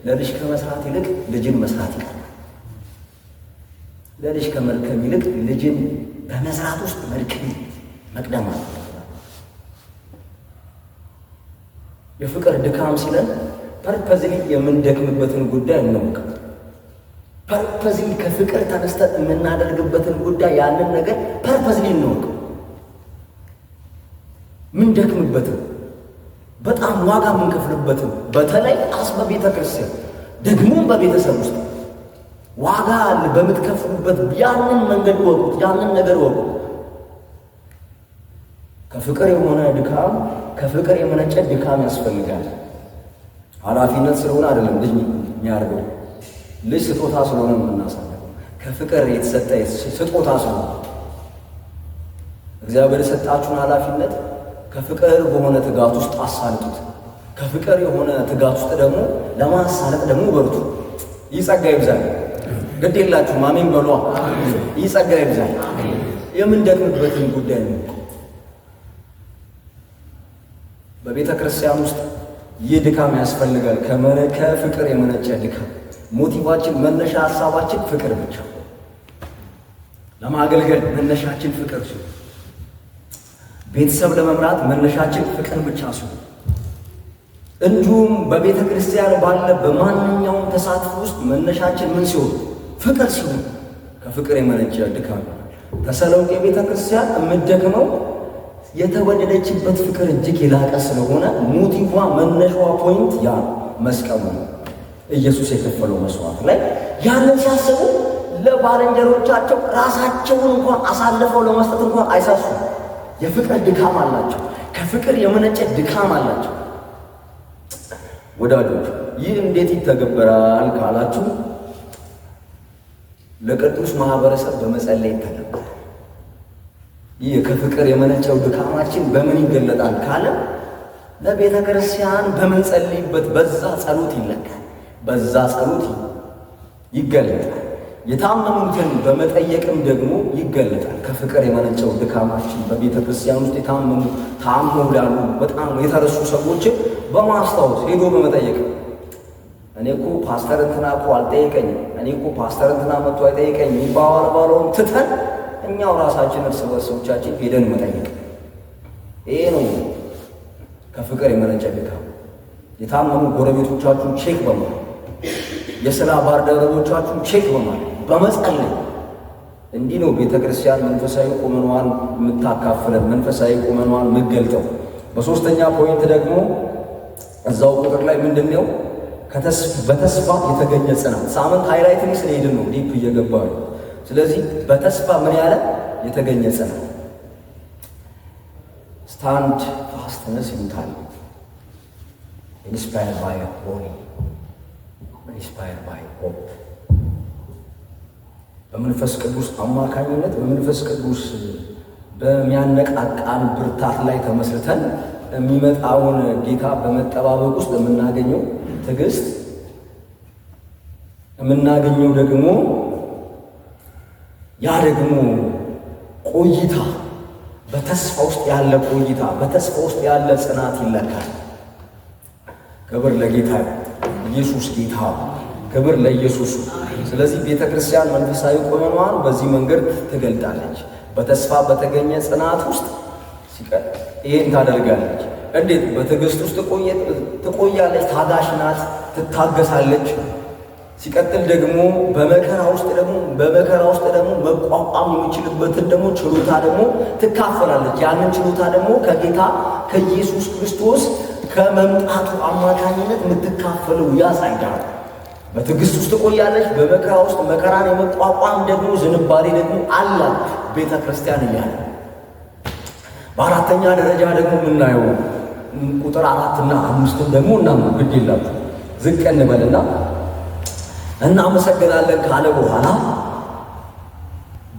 Speaker 1: ለልጅ ከመስራት ይልቅ ልጅን መስራት ይቀርባል። ለልጅ ከመልከም ይልቅ ልጅን በመስራት ውስጥ መልከም መቅደም አለ። የፍቅር ድካም ሲለን ፐርፐዝሊ የምንደክምበትን ጉዳይ እንወቅ። ፐርፐዝሊ ከፍቅር ተነስተን የምናደርግበትን ጉዳይ ያንን ነገር ፐርፐዝሊ እንወቅ። ምንደክምበትን በጣም ዋጋ የምንከፍልበትን በተለይ በቤተ ክርስቲያን ደግሞም በቤተሰብ ውስጥ ዋጋ በምትከፍሉበት ያንን መንገድ ወቁት፣ ያንን ነገር ወቁት። ከፍቅር የሆነ ድካም ከፍቅር የመነጨ ድካም ያስፈልጋል። ኃላፊነት ስለሆነ አይደለም ልጅ የሚያደርገው፣ ልጅ ስጦታ ስለሆነ የምናሳልፈው ከፍቅር የተሰጠ ስጦታ ስለሆነ እግዚአብሔር የሰጣችሁን ኃላፊነት ከፍቅር በሆነ ትጋት ውስጥ አሳልጡት። ከፍቅር የሆነ ትጋት ውስጥ ደግሞ ለማሳለጥ ደግሞ በርቱ። ይህ ጸጋ ይብዛል። ግድ የላችሁም አሜን በሏ። ይህ ጸጋ ይብዛል። የምንደክምበትን ጉዳይ ነው። በቤተ ክርስቲያን ውስጥ ይህ ድካም ያስፈልጋል። ከፍቅር የመነጨ ድካም። ሞቲቫችን መነሻ ሀሳባችን ፍቅር ብቻ፣ ለማገልገል መነሻችን ፍቅር ሲሆን፣ ቤተሰብ ለመምራት መነሻችን ፍቅር ብቻ ሲሆን፣ እንዲሁም በቤተ ክርስቲያን ባለ በማንኛውም ተሳትፎ ውስጥ መነሻችን ምን ሲሆን ፍቅር ሲሆን ከፍቅር የመነጨ ድካም። ተሰሎንቄ ቤተ ክርስቲያን የምትደክመው የተወደደችበት ፍቅር እጅግ የላቀ ስለሆነ ሞቲቫ መነሻዋ ፖይንት ያ መስቀሉ ነው። ኢየሱስ የከፈለው መስዋዕት ላይ ያንን ሲያስቡ ለባልንጀሮቻቸው ራሳቸውን እንኳን አሳልፈው ለመስጠት እንኳን አይሳሱም። የፍቅር ድካም አላቸው። ከፍቅር የመነጨ ድካም አላቸው። ወዳጆች ይህ እንዴት ይተገበራል ካላችሁ ለቅዱስ ማህበረሰብ በመጸለይ ይተገበራል። ይህ ከፍቅር የመነጨው ድካማችን በምን ይገለጣል ካለ ለቤተ ክርስቲያን በምንጸልይበት በዛ ጸሎት ይለካል፣ በዛ ጸሎት ይገለጣል። የታመሙትን በመጠየቅም ደግሞ ይገለጣል። ከፍቅር የመነጨው ድካማችን በቤተ ክርስቲያን ውስጥ ታመው ያሉ በጣም የተረሱ ሰዎችን በማስታወስ ሄዶ በመጠየቅ እኔ እኮ ፓስተር እንትና እኮ አልጠየቀኝም፣ እኔ እኮ ፓስተር እንትና መጥቶ አይጠየቀኝም ይባባለውን ትተን እኛው ራሳችን እርስ በርሶቻችን ሄደን መጠየቅ። ይሄ ነው ከፍቅር የመነጨ ድካም። የታመሙ ጎረቤቶቻችሁን ቼክ በማለት የሥራ ባልደረቦቻችሁን ቼክ በማለት በመጸለይ እንዲህ ነው ቤተ ክርስቲያን መንፈሳዊ ቁመኗን የምታካፍለን፣ መንፈሳዊ ቁመኗን የምትገልጠው። በሶስተኛ ፖይንት ደግሞ እዛው ቁጥር ላይ ምንድነው? በተስፋ የተገኘ ጽናት። ሳምንት ሃይላይት ላይ ስለሄድን ነው ዲፕ እየገባ ነው። ስለዚህ በተስፋ ምን ያለ የተገኘ ጽናት ስታንድ ፋስትነስ ይሉታል። ኢንስፓየርድ ባይ ሆሊ ኢንስፓየርድ ባይ ሆፕ። በመንፈስ ቅዱስ አማካኝነት በመንፈስ ቅዱስ በሚያነቃቃን ብርታት ላይ ተመስርተን የሚመጣውን ጌታ በመጠባበቅ ውስጥ የምናገኘው ትዕግስት፣ የምናገኘው ደግሞ ያ ደግሞ ቆይታ፣ በተስፋ ውስጥ ያለ ቆይታ፣ በተስፋ ውስጥ ያለ ጽናት ይለካል። ክብር ለጌታ ኢየሱስ ጌታ፣ ክብር ለኢየሱስ። ስለዚህ ቤተ ክርስቲያን መንፈሳዊ ቁመኗን በዚህ መንገድ ትገልጣለች። በተስፋ በተገኘ ጽናት ውስጥ ሲቀር ይሄን ታደርጋለች። እንዴት? በትዕግስት ውስጥ ትቆያለች፣ ታጋሽ ናት፣ ትታገሳለች። ሲቀጥል ደግሞ በመከራ ውስጥ ደግሞ መቋቋም የሚችልበትን ደግሞ ችሎታ ደግሞ ትካፈላለች። ያንን ችሎታ ደግሞ ከጌታ ከኢየሱስ ክርስቶስ ከመምጣቱ አማካኝነት የምትካፈለው ያሳያል። በትዕግስት ውስጥ ትቆያለች። በመከራ ውስጥ መከራን የመቋቋም ደግሞ ዝንባሌ ደግሞ አላት ቤተ ክርስቲያን እያለ። በአራተኛ ደረጃ ደግሞ የምናየው ቁጥር 4 እና 5 ደግሞ ግድ የላችሁ ዝቅ እንበልና እናመሰግናለን ካለ በኋላ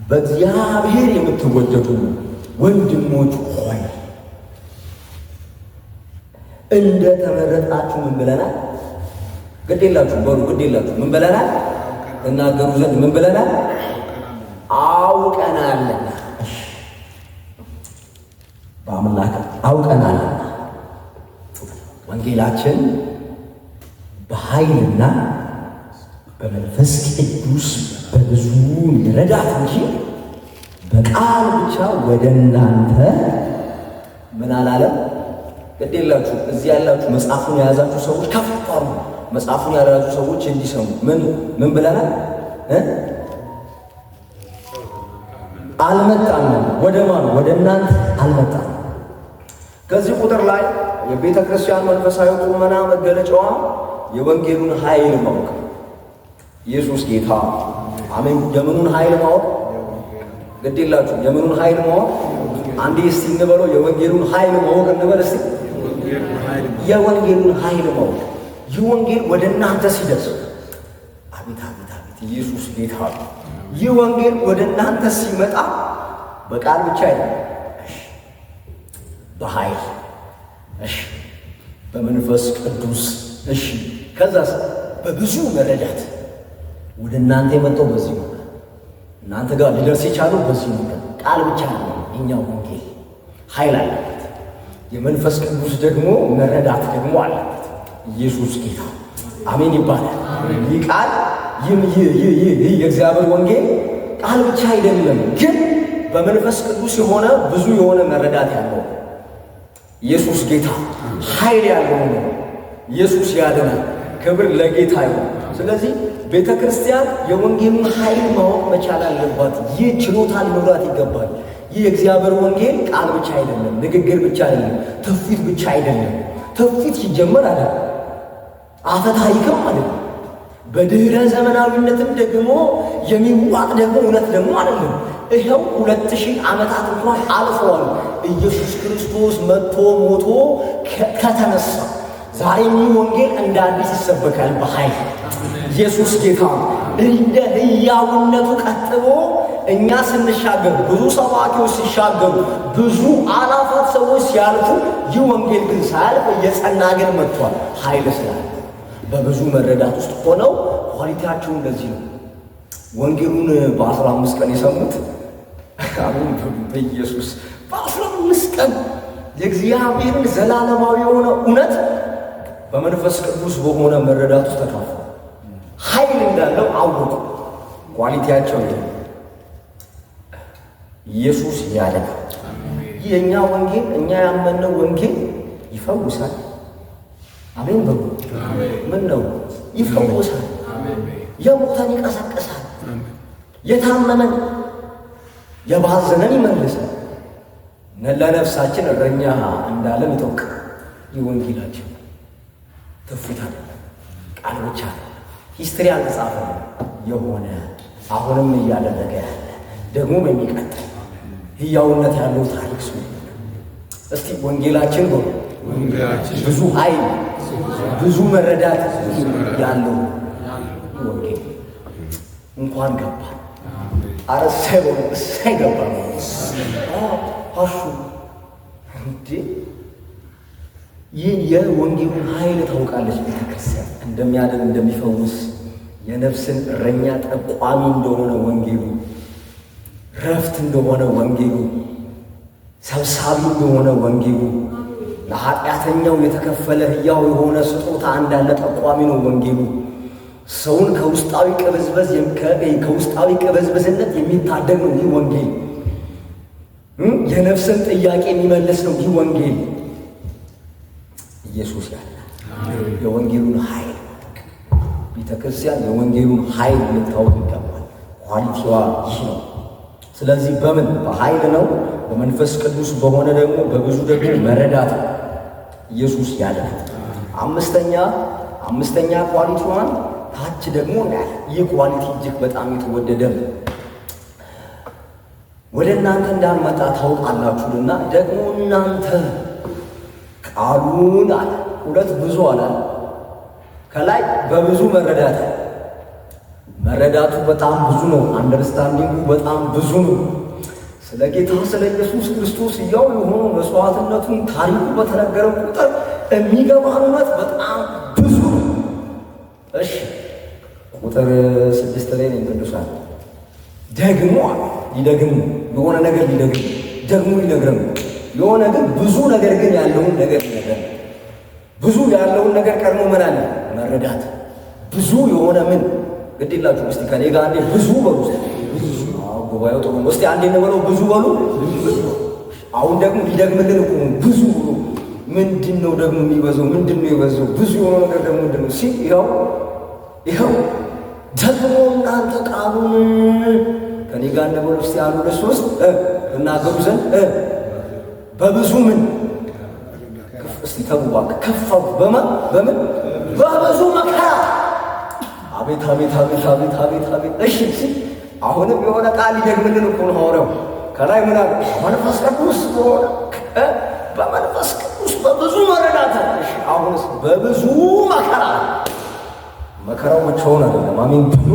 Speaker 1: በእግዚአብሔር የምትወደዱ ወንድሞች ሆይ እንደ ተመረጣችሁ ምን ብለናል? ግድ የላችሁ በሉ፣ ግድ የላችሁ ምን ብለናል? እናገሩ ዘንድ ምን ብለናል? አውቀናልና። በአምላክ አውቀናልና ወንጌላችን በኃይልና በመንፈስ ቅዱስ በብዙ ረዳት እንጂ በቃል ብቻ ወደ እናንተ ምን አላለም። ግድ የላችሁ እዚህ ያላችሁ መጽሐፉን የያዛችሁ ሰዎች ከፍ አሉ። መጽሐፉን ያላችሁ ሰዎች እንዲሰሙ ምን ብለናል? አልመጣንም። ወደ ማን? ወደ እናንተ አልመጣንም። ከዚህ ቁጥር ላይ የቤተ ክርስቲያን መንፈሳዊ ቁመና መገለጫዋ የወንጌሉን ኃይል ማወቅ። ኢየሱስ ጌታ አሜን። የምኑን ኃይል ማወቅ? ግድ የላችሁ የምኑን ኃይል ማወቅ? አንዴ እስቲ እንበለው፣ የወንጌሉን ኃይል ማወቅ እንበል እስቲ። የወንጌሉን ኃይል ማወቅ። ይህ ወንጌል ወደ እናንተ ሲደርስ አቤት አቤት አቤት! ኢየሱስ ጌታ። ይህ ወንጌል ወደ እናንተ ሲመጣ በቃል ብቻ አይደለም፣ በኃይል በመንፈስ ቅዱስ ከዛስ በብዙ መረዳት ወደ እናንተ የመጣው በዚህ ነው። እናንተ ጋር ሊደርስ የቻለው በዚህ ነው። ቃል ብቻ ነው። የኛው ወንጌል ኃይል አለበት። የመንፈስ ቅዱስ ደግሞ መረዳት ደግሞ አለበት። ኢየሱስ ጌታ አሜን ይባላል። ይህ ቃል ይህ የእግዚአብሔር ወንጌል ቃል ብቻ አይደለም፣ ግን በመንፈስ ቅዱስ የሆነ ብዙ የሆነ መረዳት ያለው ኢየሱስ ጌታ ኃይል ያለው ነው። ኢየሱስ ያድናል። ክብር ለጌታ ይሁን። ስለዚህ ቤተ ክርስቲያን የወንጌሉን ኃይል ማወቅ መቻል አለባት። ይህ ችሎታ ሊኖራት ይገባል። ይህ የእግዚአብሔር ወንጌል ቃል ብቻ አይደለም፣ ንግግር ብቻ አይደለም፣ ትውፊት ብቻ አይደለም። ትውፊት ሲጀመር አለ አፈ ታሪክም አለ። በድህረ ዘመናዊነትም ደግሞ የሚዋጥ ደግሞ እውነት ደግሞ አይደለም። ይኸው 2000 ዓመታት እንኳን አልፈዋል። ኢየሱስ ክርስቶስ መጥቶ ሞቶ ከተነሳ ዛሬም ይህ ወንጌል እንደ አዲስ ይሰበካል በኃይል። ኢየሱስ ጌታ እንደ ሕያውነቱ ቀጥሎ እኛ ስንሻገር፣ ብዙ ሰባኪዎች ሲሻገሩ፣ ብዙ አላፋት ሰዎች ሲያልፉ፣ ይህ ወንጌል ግን ሳያልፍ እየጸና ግን መጥቷል። ኃይል ስላለ በብዙ መረዳት ውስጥ ሆነው ኳሊቲያቸው እንደዚህ ነው። ወንጌሉን በ15 ቀን የሰሙት አሁን በኢየሱስ በ15 ቀን የእግዚአብሔርን ዘላለማዊ የሆነ እውነት በመንፈስ ቅዱስ በሆነ መረዳት ውስጥ ተካፈሉ። ኃይል እንዳለው አወቁ። ኳሊቲያቸው ይሄ ኢየሱስ ያደርጋል። የእኛ ወንጌል እኛ ያመነው ወንጌል ይፈውሳል። አሜን በሉ። ምን ነው ይፈውሳል። የሞተን ይቀሰቅሳል። የታመመን የባዘነን ይመልሳል። ለነፍሳችን እረኛ እንዳለን ይጠውቅ። የወንጌላችን ትውፊት አይደለም፣ ቃል ብቻ ሂስትሪ አልተጻፈ የሆነ አሁንም እያደረገ ያለ ደግሞም የሚቀጥል ሕያውነት ያለው ታሪክ ሱ እስቲ ወንጌላችን በሉ ብዙ ኃይል ብዙ መረዳት ያለው ወንጌል እንኳን ገባ። አረሰው ሳይገባ አሹ እንዴ! ይህ የወንጌሉን ኃይል ታውቃለች ቤተክርስቲያን። እንደሚያድን እንደሚፈውስ፣ የነፍስን እረኛ ጠቋሚ እንደሆነ ወንጌሉ፣ ረፍት እንደሆነ ወንጌሉ፣ ሰብሳቢ እንደሆነ ወንጌሉ፣ ለኃጢአተኛው የተከፈለ ሕያው የሆነ ስጦታ እንዳለ ጠቋሚ ነው ወንጌሉ። ሰውን ከውስጣዊ ቅበዝበዝነት የሚታደግ ነው ይህ ወንጌል። የነፍስን ጥያቄ የሚመልስ ነው ይህ ወንጌል። ኢየሱስ ያለ የወንጌሉን ኃይል ቤተ ክርስቲያን የወንጌሉን ኃይል ልታውቅ ይገባል። ኳሊቲዋ ይህ ነው። ስለዚህ በምን በኃይል ነው፣ በመንፈስ ቅዱስ በሆነ ደግሞ በብዙ ደግሞ መረዳት ነው። ኢየሱስ ያለ አምስተኛ ኳሊቲዋን ታች ደግሞ ያለ ይህ ኳሊቲ እጅግ በጣም የተወደደ ነው። ወደ እናንተ እንዳልመጣ ታውቃላችሁና ደግሞ እናንተ ቃሉን አለ ሁለት ብዙ አለ ከላይ በብዙ መረዳት መረዳቱ በጣም ብዙ ነው። አንደርስታንዲንጉ በጣም ብዙ ነው። ስለ ጌታ ስለ ኢየሱስ ክርስቶስ ሕያው የሆነው መስዋዕትነቱን ታሪኩ በተነገረ ቁጥር የሚገባን እውነት በጣም ብዙ ነው። እሺ ቁጥር 6 ላይ ነው ቅዱሳን ደግሞ ሊደግም የሆነ ነገር ሊደግም ደግሞ ሊነግረን የሆነ ግን ብዙ ነገር ግን ያለውን ነገር ሊነግረን ብዙ ያለውን ነገር ቀድሞ ምን አለ መረዳት ብዙ የሆነ ምን ግዴላችሁ እስቲ ከኔ ጋር አንዴ ብዙ በሉ። ጉባኤው ጥሩ ነው። እስቲ አንዴ ነው ብዙ በሉ። አሁን ደግሞ ሊደግምልን እኮ ብዙ ምንድነው ደግሞ የሚበዛው? ምንድነው የበዛው? ብዙ የሆነ ነገር ደግሞ ምንድነው? ይኸው ደግሞ እናንተ ቃሉን ከኔ ጋር ነው እስቲ አሉ ለሶስት እናገሩ ዘንድ በብዙ ምን እስቲ ተቡባክ ከፋው በምን በብዙ መከራ አቤት አቤት አቤት አቤት አቤት አቤት። እሺ አሁንም የሆነ ቃል ይደግምልን እኮ ነው ሐዋርያው ከላይ ምን አለ? መንፈስ ቅዱስ ሆነ በመንፈስ ቅዱስ በብዙ መረዳት። እሺ አሁንስ በብዙ መከራ መከራው ብቻውን አይደለም። አሜን ብሎ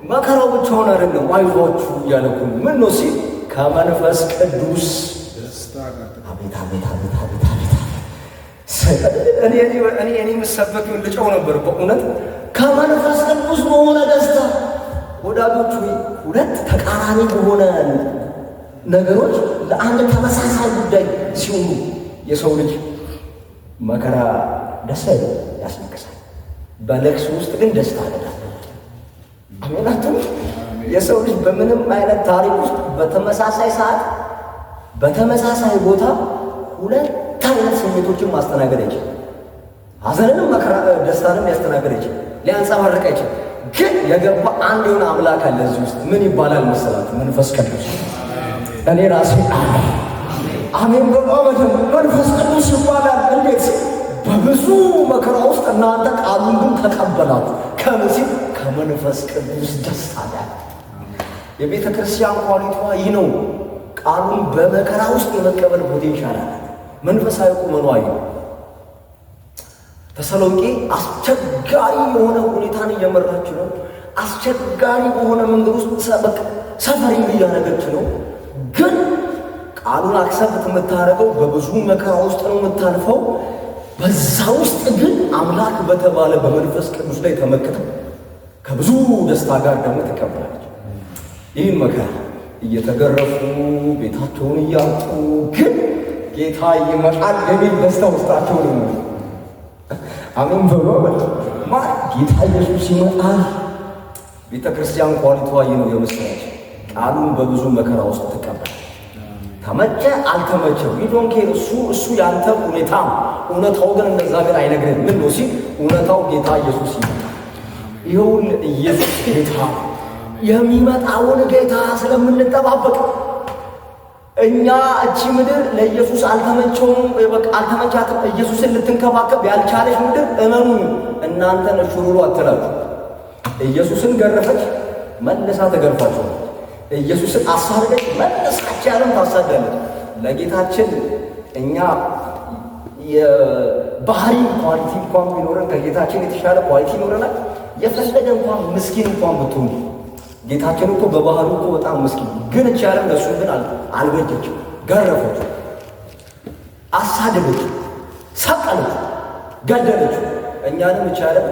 Speaker 1: መከራው ብቻውን አይደለም። አይዟችሁ እያለኩ ምን ነው ሲል ከመንፈስ ቅዱስ አቤት አቤት አቤት አቤት አቤት እኔ የምሰበክ ልጨው ነበር በእውነት ከመንፈስ ቅዱስ በሆነ ደስታ። ወዳጆቹ ሁለት ተቃራኒ በሆነ ነገሮች ለአንድ ተመሳሳይ ጉዳይ ሲሆኑ የሰው ልጅ መከራ ደስታ ያስለቅሳል። በለቅሶ ውስጥ ግን ደስታ አለ። አሜናቱም የሰው ልጅ በምንም አይነት ታሪክ ውስጥ በተመሳሳይ ሰዓት በተመሳሳይ ቦታ ሁለት አይነት ስሜቶችን ማስተናገድ አይችልም። ሐዘንንም መከራ ደስታንም ያስተናገድ አይችልም። ሊያንጸባርቅ አይችልም። ግን የገባ አንድ የሆነ አምላክ አለ እዚህ ውስጥ። ምን ይባላል መሰላችሁ? መንፈስ ቅዱስ። እኔ ራሴ አሜን በማለት መንፈስ ቅዱስ ይባላል። እንዴት? በብዙ መከራ ውስጥ እናንተ ቃሉን ግን ተቀበላችሁ። ከዚህ ከመንፈስ ቅዱስ ደስታ ጋር የቤተ ክርስቲያን ኳሊቲዋ ይህ ነው። ቃሉን በመከራ ውስጥ የመቀበል ፖቴንሻል አለ። መንፈሳዊ ቁመኗ ነው። ተሰሎንቄ አስቸጋሪ የሆነ ሁኔታን እየመራች ነው። አስቸጋሪ በሆነ መንገድ ውስጥ ሰፈሪንግ እያደረገች ነው። ግን ቃሉን አክሰፕት የምታደርገው በብዙ መከራ ውስጥ ነው የምታልፈው። በዛ ውስጥ ግን አምላክ በተባለ በመንፈስ ቅዱስ ላይ ተመክተው ከብዙ ደስታ ጋር ደግሞ ተቀበላለች። ይህን መከራ እየተገረፉ ቤታቸውን እያጡ ግን ጌታ ይመጣል የሚል ደስታ ውስጣቸው ነው። አሜን ብሎ ጌታ ኢየሱስ ይመጣል። ቤተ ክርስቲያን ኳሊቲዋ ይህ ነው የምስራች። ቃሉን በብዙ መከራ ውስጥ ተቀበል። ተመቸ አልተመቸም ዊዶን ኬር እሱ ያንተ ሁኔታ። እውነታው ግን እንደዛ ግን አይነግርህም። ምን ነው ሲል እውነታው ጌታ ኢየሱስ ይመጣል። ይሁን ኢየሱስ ጌታ የሚመጣውን ጌታ ስለምንጠባበቅ እኛ እቺ ምድር ለኢየሱስ አልተመቸውም፣ በቃ አልተመቻትም። ኢየሱስን ልትንከባከብ ያልቻለች ምድር እመኑ እናንተን ሹሩሩ አትላችሁ። ኢየሱስን ገረፈች መልሳ ተገርፋችሁ። ኢየሱስን አሳደደች መልሳች ያለም ታሳደደች። ለጌታችን እኛ የባህሪ ኳሊቲ እንኳን ቢኖረን ከጌታችን የተሻለ ኳሊቲ ይኖረናል። የፈለገ እንኳን ምስኪን እንኳን ብትሆኑ ጌታችን እኮ በባህሉ እኮ በጣም ምስኪን ግን እቺ ዓለም ለሱ ግን አልበጀችም። ገረፈች፣ አሳደደች፣ ሰቀለች፣ ገደለች። እኛንም እቺ ዓለም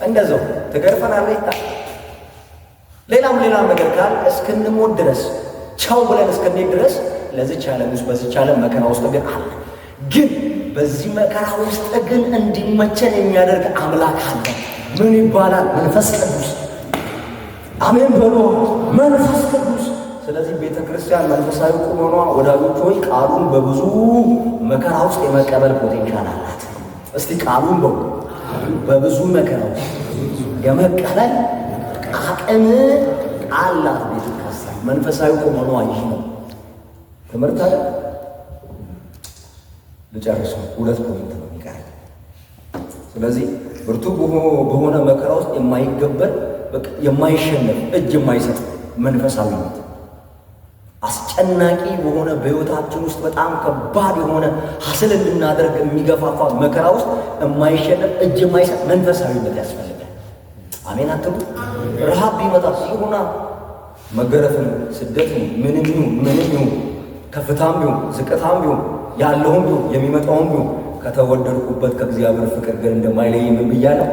Speaker 1: እንደዛው ትገርፈናለች። ሌላም ነገር ካል እስክንሞት ድረስ ቻው ብለን እስክንሄድ ድረስ ለዚች ዓለም ውስጥ በዚች ዓለም መከራ ውስጥ ግን አለ። ግን በዚህ መከራ ውስጥ ግን እንዲመቸን የሚያደርግ አምላክ አለ። ምን ይባላል? መንፈስ ቅዱስ። አሜን በሉ፣ መንፈስ ቅዱስ። ስለዚህ ቤተ ክርስቲያን መንፈሳዊ ቁመኗ ወዳጆች ሆይ ቃሉን በብዙ መከራ ውስጥ የመቀበል ፖቴንሻል አላት። እስቲ ቃሉን በብዙ መከራ ውስጥ የመቀበል አቅም አላት ቤተ ክርስቲያን። መንፈሳዊ ቁመኗ ይህ ነው። ትምህርት አለ ልጨርስ፣ 2 ፖይንት ነው የሚቀረኝ። ስለዚህ ብርቱ በሆነ መከራ ውስጥ የማይገበር የማይሸነፍ እጅ የማይሰጥ መንፈሳዊነት አስጨናቂ በሆነ በሕይወታችን ውስጥ በጣም ከባድ የሆነ ሐስል እንድናደርግ የሚገፋፋ መከራ ውስጥ የማይሸነፍ እጅ የማይሰጥ መንፈሳዊነት ያስፈልጋል። አሜን አትሉ? ረሃብ ቢመጣ ሲሆና መገረፍም ስደትም ምንም ከፍታም ቢሆን ዝቅታም ቢሆን ያለውም ቢሆን የሚመጣውም ቢሆን ከተወደድኩበት ከእግዚአብሔር ፍቅር ግን እንደማይለይ ምን ብያለሁ?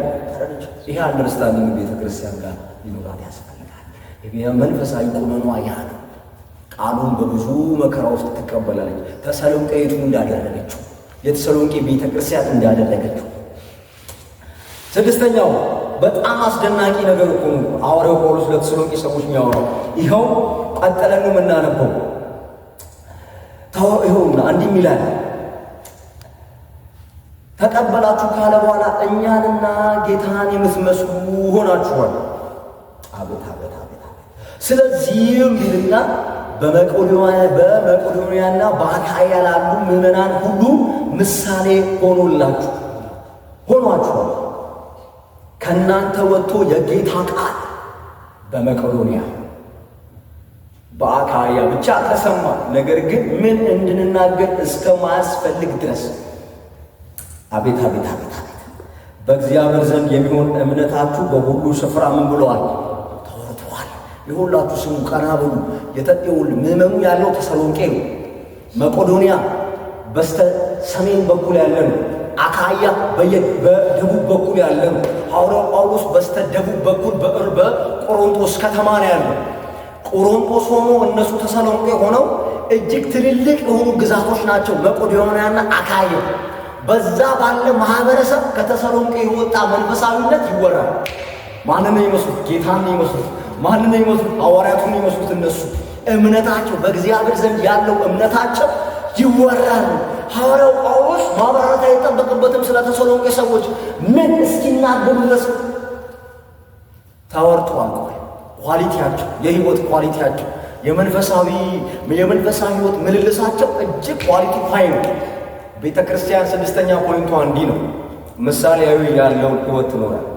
Speaker 1: ይሄ አንደርስታንዲንግ ቤተክርስቲያን ጋር ሊኖራት ያስፈልጋል። መንፈሳዊ ቁመኗ ያ ነው። ቃሉን በብዙ መከራ ውስጥ ትቀበላለች። ተሰሎንቄቱ እንዳደረገችው የተሰሎንቄ ቤተክርስቲያን እንዳደረገችው። ስድስተኛው በጣም አስደናቂ ነገር እኮ ነው ሐዋርያው ጳውሎስ ለተሰሎንቄ ሰዎች የሚያወራው። ይኸው ቀጥለን ነው የምናነበው። ይኸውና እንዲህ ይላል፣ ተቀበላችሁ ካለ በኋላ እኛንና ጌታን የምትመስሉ ሆናችኋል። አቤት አቤት አቤት! ስለዚህም ይልና በመቄዶንያና በአካይያ ላሉ ምዕመናን ሁሉ ምሳሌ ሆኗችኋል። ከእናንተ ወጥቶ የጌታ ቃል በመቄዶንያ በአካይያ ብቻ ተሰማ። ነገር ግን ምን እንድንናገር እስከማያስፈልግ ድረስ አቤት አቤት አቤት አቤት! በእግዚአብሔር ዘንድ የሚሆን እምነታችሁ በሁሉ ስፍራ ምን ብለዋል? ተወርቷል። የሁላችሁ ስሙ፣ ቀና ብሉ። የተጤውል ምዕመኑ ያለው ተሰሎንቄ ነው። መቄዶንያ በስተ ሰሜን በኩል ያለ ነው። አካያ በደቡብ በኩል ያለ ነው። ሐዋርያው ጳውሎስ በስተ ደቡብ በኩል በቆሮንቶስ ከተማ ነው ያለው። ቆሮንቶስ ሆኖ እነሱ ተሰሎንቄ ሆነው እጅግ ትልልቅ የሆኑ ግዛቶች ናቸው መቄዶንያና አካያ። በዛ ባለ ማህበረሰብ ከተሰሎንቄ የወጣ መንፈሳዊነት ይወራል። ማንን ነው ይመስሉት? ጌታን ነው ይመስሉት። ማንን ነው ይመስሉት? ሐዋርያቱን ነው ይመስሉት። እነሱ እምነታቸው በእግዚአብሔር ዘንድ ያለው እምነታቸው ይወራል። ሐዋርያው ጳውሎስ ማብራራት አይጠበቅበትም ስለ ተሰሎንቄ ሰዎች ምን እስኪናገሩ ድረስ ተወርቷል። ኳሊቲያቸው፣ የህይወት ኳሊቲያቸው፣ የመንፈሳዊ ህይወት ምልልሳቸው እጅግ ኳሊቲ ፋይ ነው። ቤተ ክርስቲያን ስድስተኛ ፖይንቷ እንዲህ ነው። ምሳሌያዊ ያለውን ህይወት ትኖራለች።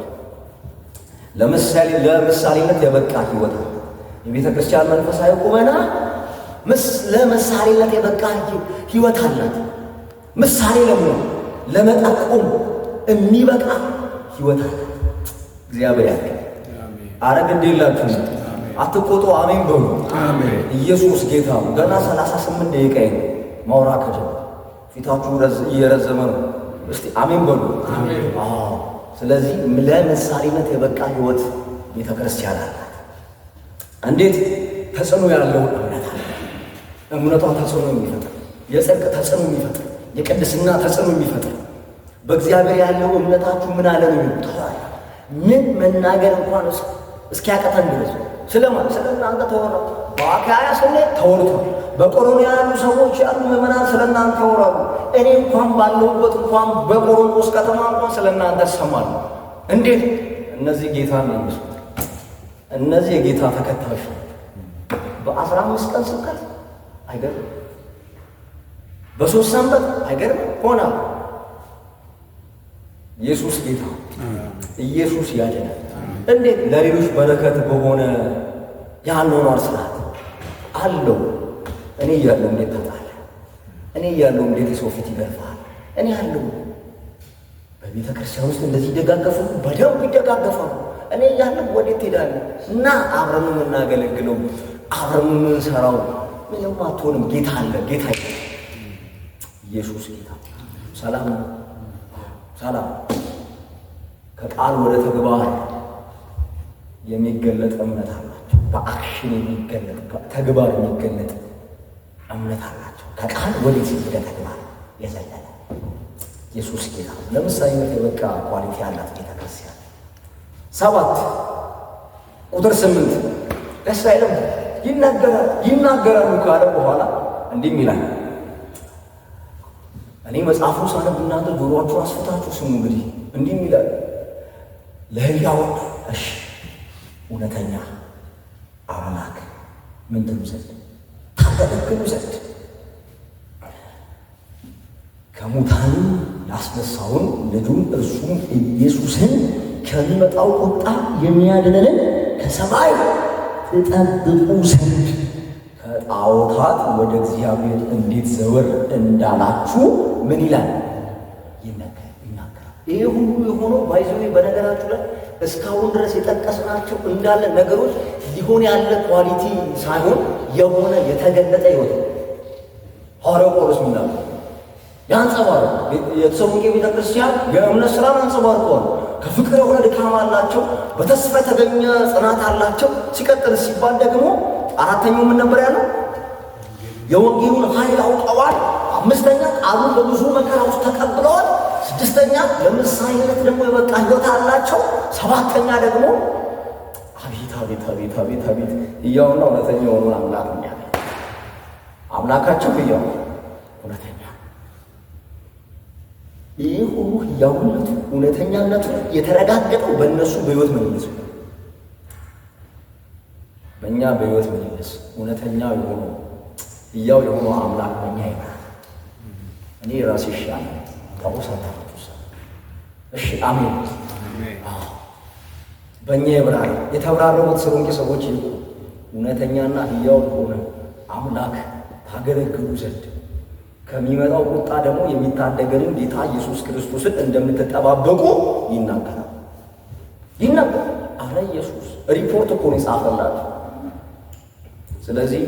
Speaker 1: ለምሳሌነት የበቃ ህይወት አለ። የቤተ ክርስቲያን መንፈሳዊ ቁመና ለምሳሌነት የበቃ ህይወት አላት። ምሳሌ ለመጠቆም የሚበቃ ህይወት አላት። እግዚአብሔር ያለ አረግ እንደላችሁ አትቆጡ። አሜን በሉ። ኢየሱስ ጌታ ነው። ገና 38 ደቂቃ ማውራ ከጀመረ ፊታችሁ እየረዘመ ነው። እስቲ አሜን በሉ። ስለዚህ ለምሳሌነት የበቃ ህይወት ቤተ ክርስቲያን አላት። እንዴት? ተጽዕኖ ያለው እምነት አለ። እምነቷ ተጽዕኖ የሚፈጥር፣ የጽድቅ ተጽዕኖ የሚፈጥር፣ የቅድስና ተጽዕኖ የሚፈጥር፣ በእግዚአብሔር ያለው እምነታችሁ ምን አለ ነው የሚሉት። ምን መናገር እንኳን እስኪያቀተን ድረስ ስለማን? ስለ እናንተ ተወራ። በአካያ ስንሄድ ተወርቷል። በቆሮንያ ያሉ ሰዎች ያሉ ምዕመናን ስለ እናንተ ያወራሉ። እኔ እንኳን ባለሁበት እንኳን በቆሮንቶስ ከተማ እንኳን ስለ እናንተ እሰማለሁ። እንዴት? እነዚህ ጌታ ነው የሚመስሉት። እነዚህ የጌታ ተከታዮች ናቸው። በ15 ቀን ስብከት አይገርም? በ3 ሰንበት አይገርም? ሆና ኢየሱስ ጌታ፣ ኢየሱስ ያድናል። እንዴት? ለሌሎች በረከት በሆነ የአኗኗር ስርዓት አለው። እኔ እያለሁ እንዴት ታጣለህ? እኔ እያለሁ እንዴት የሰው ፊት ይገርፋል? እኔ ያለሁ በቤተ ክርስቲያን ውስጥ እንደዚህ ይደጋገፋሉ፣ በደንብ ይደጋገፋሉ። እኔ እያለሁ ወዴት ትሄዳለህ? እና አብረን የምናገለግለው አብረን የምንሰራው ምንም አትሆንም። ጌታ አለ። ጌታ ኢየሱስ ጌታ። ሰላም ሰላም። ከቃል ወደ ተግባር የሚገለጥ እምነት አላቸው። በአክሽን የሚገለጥ ተግባር የሚገለጥ እምነት አላቸው። ከቃል ወደ ተግባር የዘለለ ኢየሱስ ጌታ። ለምሳሌነት የበቃ ኳሊቲ ያላት ቤተ ክርስቲያን። 7 ቁጥር 8 ደስ አይልም? ይናገራሉ ካለ በኋላ እንዲህ ይላል። እኔ መጽሐፉን ሳነብ እናንተ ጆሮአችሁን አስፍታችሁ ስሙ። እንግዲህ እንዲህ ይላል፣ ለሕያው እውነተኛ አምላክ ምን ትሉ ዘንድ ታገለግሉ ዘንድ ከሙታን ያስነሳውን ልጁን እርሱም ኢየሱስን ከሚመጣው ቁጣ የሚያድነንን ከሰማይ ትጠብቁ ዘንድ ከጣዖታት ወደ እግዚአብሔር እንዴት ዘወር እንዳላችሁ ምን ይላል? ይናገራል። ይህ ሁሉ የሆነው ባይዘዌ በነገራችሁ ላይ እስካሁን ድረስ የጠቀስናቸው እንዳለ ነገሮች ሊሆን ያለ ኳሊቲ ሳይሆን የሆነ የተገለጠ ሕይወት ሐዋርያው ጳውሎስ የሚናገር ያንጸባርቅ። የተሰሎንቄ ቤተክርስቲያን የእምነት ሥራን አንጸባርቀዋል። ከፍቅር የሆነ ድካም አላቸው፣ በተስፋ የተገኘ ጽናት አላቸው። ሲቀጥል ሲባል ደግሞ አራተኛው ምን ነበር ያለው? የወንጌሉን ኃይል አውቀዋል። አምስተኛ ቃሉን በብዙ መከራ ውስጥ ተቀብለዋል። ስድስተኛ ለምሳሌነት ደግሞ የበቃ ሕይወት አላቸው። ሰባተኛ ደግሞ አቤት ሕያውና እውነተኛ የሆነውን አምላክ ነው። አምላካቸው ሕያው እውነተኛ። ይህ ሁሉ ሕያውነቱ እውነተኛነቱ የተረጋገጠው በእነሱ በሕይወት መመለስ ነው። በእኛ በሕይወት መመለስ እውነተኛ የሆነው ሕያው የሆነው አምላክ በእኛ ይባላል። እኔ ራሴ ይሻል ታውሳታችሁ። እሺ አሜን። በእኛ ይብራል። የተብራረቡት ተሰሎንቄ ሰዎች እውነተኛና ሕያው የሆነ አምላክ ታገለግሉ ዘንድ ከሚመጣው ቁጣ ደግሞ የሚታደገንን ጌታ ኢየሱስ ክርስቶስን እንደምትጠባበቁ ይናገራል። አረ ኢየሱስ ሪፖርት እኮ ነው የጻፈላችሁ። ስለዚህ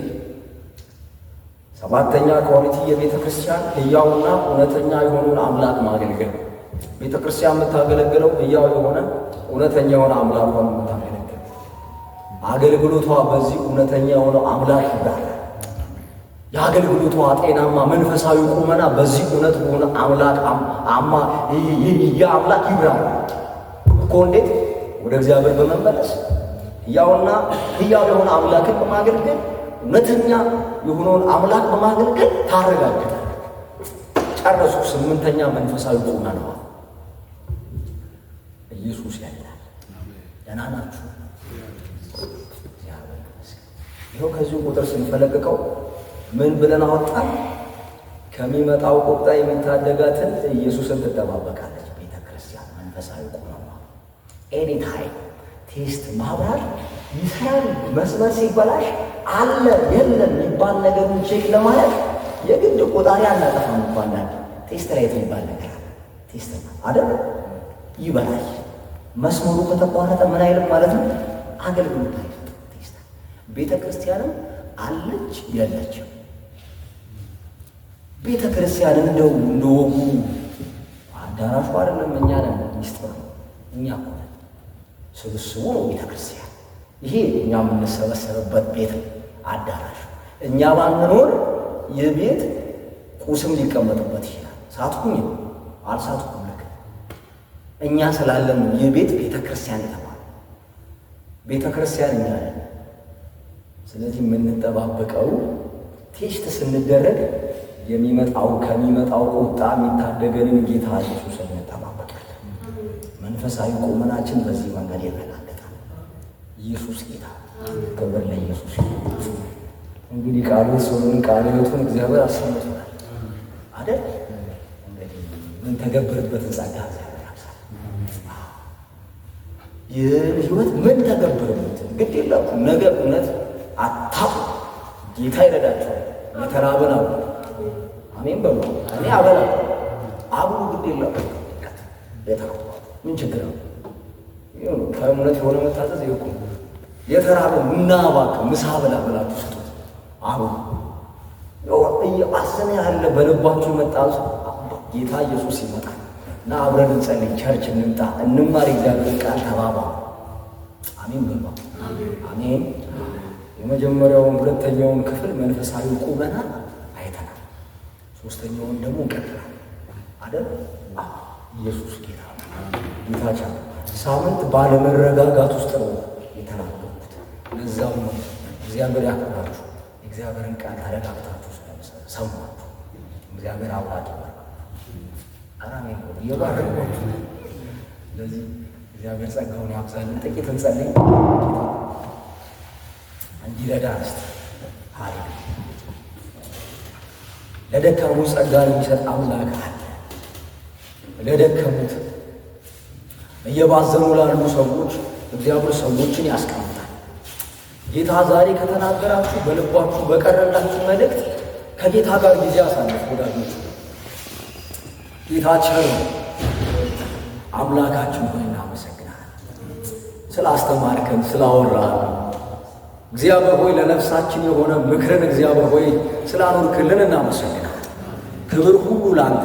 Speaker 1: ሰባተኛ ኳሊቲ የቤተ ክርስቲያን ሕያውና እውነተኛ የሆነውን አምላክ ማገልገል። ቤተ ክርስቲያን የምታገለግለው ሕያው የሆነ እውነተኛ የሆነ አምላኳን የምታገለግል አገልግሎቷ በዚህ እውነተኛ የሆነው አምላክ ይባላል። የአገልግሎቷ ጤናማ መንፈሳዊ ቁመና በዚህ እውነት በሆነ አምላክ አምላክ ይብራል እኮ። እንዴት? ወደ እግዚአብሔር በመመለስ ሕያውና ሕያው የሆነ አምላክን በማገልገል እውነተኛ የሆነውን አምላክ በማገልገል ታረጋግጣል። ጨረሱ። ስምንተኛ መንፈሳዊ ቁመና ኢየሱስ ያያል። ደህና ናችሁ? ይኸው ከዚሁ ቁጥር ስንፈለቅቀው ምን ብለን አወጣን? ከሚመጣው ቁጣ የሚታደጋትን ኢየሱስን ትጠባበቃለች ቤተ ክርስቲያን። መንፈሳዊ ቁመና ኤኒታይም ቴስት ማብራት ይሰራል። መስመር ሲበላሽ አለ የለም የሚባል ነገሩን ቼክ ለማለት የግድ ቆጣሪ አናጠፋም። እንኳን ቴስት ላይ የሚባል ነገር አለ። ቴስት አይደል? ይበላል። መስመሩ ከተቋረጠ ምን አይልም ማለት ነው፣ አገልግሎት አይሰጥም። ቴስት ቤተ ክርስቲያንም አለች የለችም። ቤተ ክርስቲያን እንደወጉ አዳራሹ አይደለም፣ እኛ ነን። ሚስጥር ነው። እኛ እኮ ስብስቡ ነው ቤተ ክርስቲያን። ይሄ እኛ የምንሰበሰብበት ቤት አዳራሽ። እኛ ባንኖር ይህ ቤት ቁስም ሊቀመጥበት ይችላል። ሳትኩኝ አልሳትኩም ልክ እኛ ስላለን ይህ ቤት ቤተ ክርስቲያን የተባለ ቤተ ክርስቲያን እኛ ነን። ስለዚህ የምንጠባበቀው ቴስት ስንደረግ ከሚመጣው ቁጣ የሚታደገንን ጌታ ኢየሱስን እንጠባበቃለን። መንፈሳዊ ቁመናችን በዚህ መንገድ ይረጋገጣል። ኢየሱስ ጌታ። ክብር ለኢየሱስ። እንግዲህ ቃሉ ሰውን ቃሉ ሕይወቱን እግዚአብሔር አሰምቶናል አይደል? እንግዲህ ምን ተገብርበትን ጸጋ እግዚአብሔር ያብዛል። ይህን ሕይወት ምን ተገብርበትን ግድ የላችሁ። ነገ እውነት አታውቁ። ጌታ ይረዳችኋል። የተራበን አብሉ። አሜን በሉ። እኔ አበላለሁ። አብሉ፣ ግድ የላችሁ። የተራበ ምን ችግር ነው? ከእምነት የሆነ መታዘዝ ይልቁ የተራበ ና እባክህ ምሳ ብላ ብላችሁ ስጡት። አሁን እየባሰነ ያለ በልባችሁ መጣል ጌታ ኢየሱስ ይመጣል እና አብረን እንጸልይ፣ ቸርች እንምጣ፣ እንማር፣ እግዚአብሔር ቃል ተባባ። አሜን በሉ። አሜን። የመጀመሪያውን ሁለተኛውን ክፍል መንፈሳዊ ቁመና አይተናል። ሶስተኛውን ደግሞ እንቀጥላለን አይደል? ኢየሱስ ጌታ ጌታችን ሳምንት ባለመረጋጋት ውስጥ ነው የተናገርኩት። ለዛው ነው እግዚአብሔር ያከብራችሁ። እግዚአብሔርን ቃል ተረጋግታችሁ ሰማችሁ። እግዚአብሔር አምላክ አራሜን የባረከው። ስለዚህ እግዚአብሔር ጸጋውን ያብዛልን። ጥቂት እንጸልይ። እንዲረዳ እስቲ ሃሌ ለደከሙት ጸጋን የሚሰጥ አምላክ አለ። ለደከሙት እየባዘኑ ላሉ ሰዎች እግዚአብሔር ሰዎችን ያስቀምጣል። ጌታ ዛሬ ከተናገራችሁ በልባችሁ በቀረላችሁ መልእክት ከጌታ ጋር ጊዜ አሳልፉ ወዳጆች። ጌታ ቸር አምላካችን ሆይ እናመሰግናለን። ስላስተማርከን ስላወራን እግዚአብሔር ሆይ ለነፍሳችን የሆነ ምክርን እግዚአብሔር ሆይ ስላኖርክልን እናመሰግናለን። ክብር ሁሉ ላንተ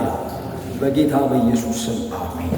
Speaker 1: በጌታ በኢየሱስ ስም አሜን።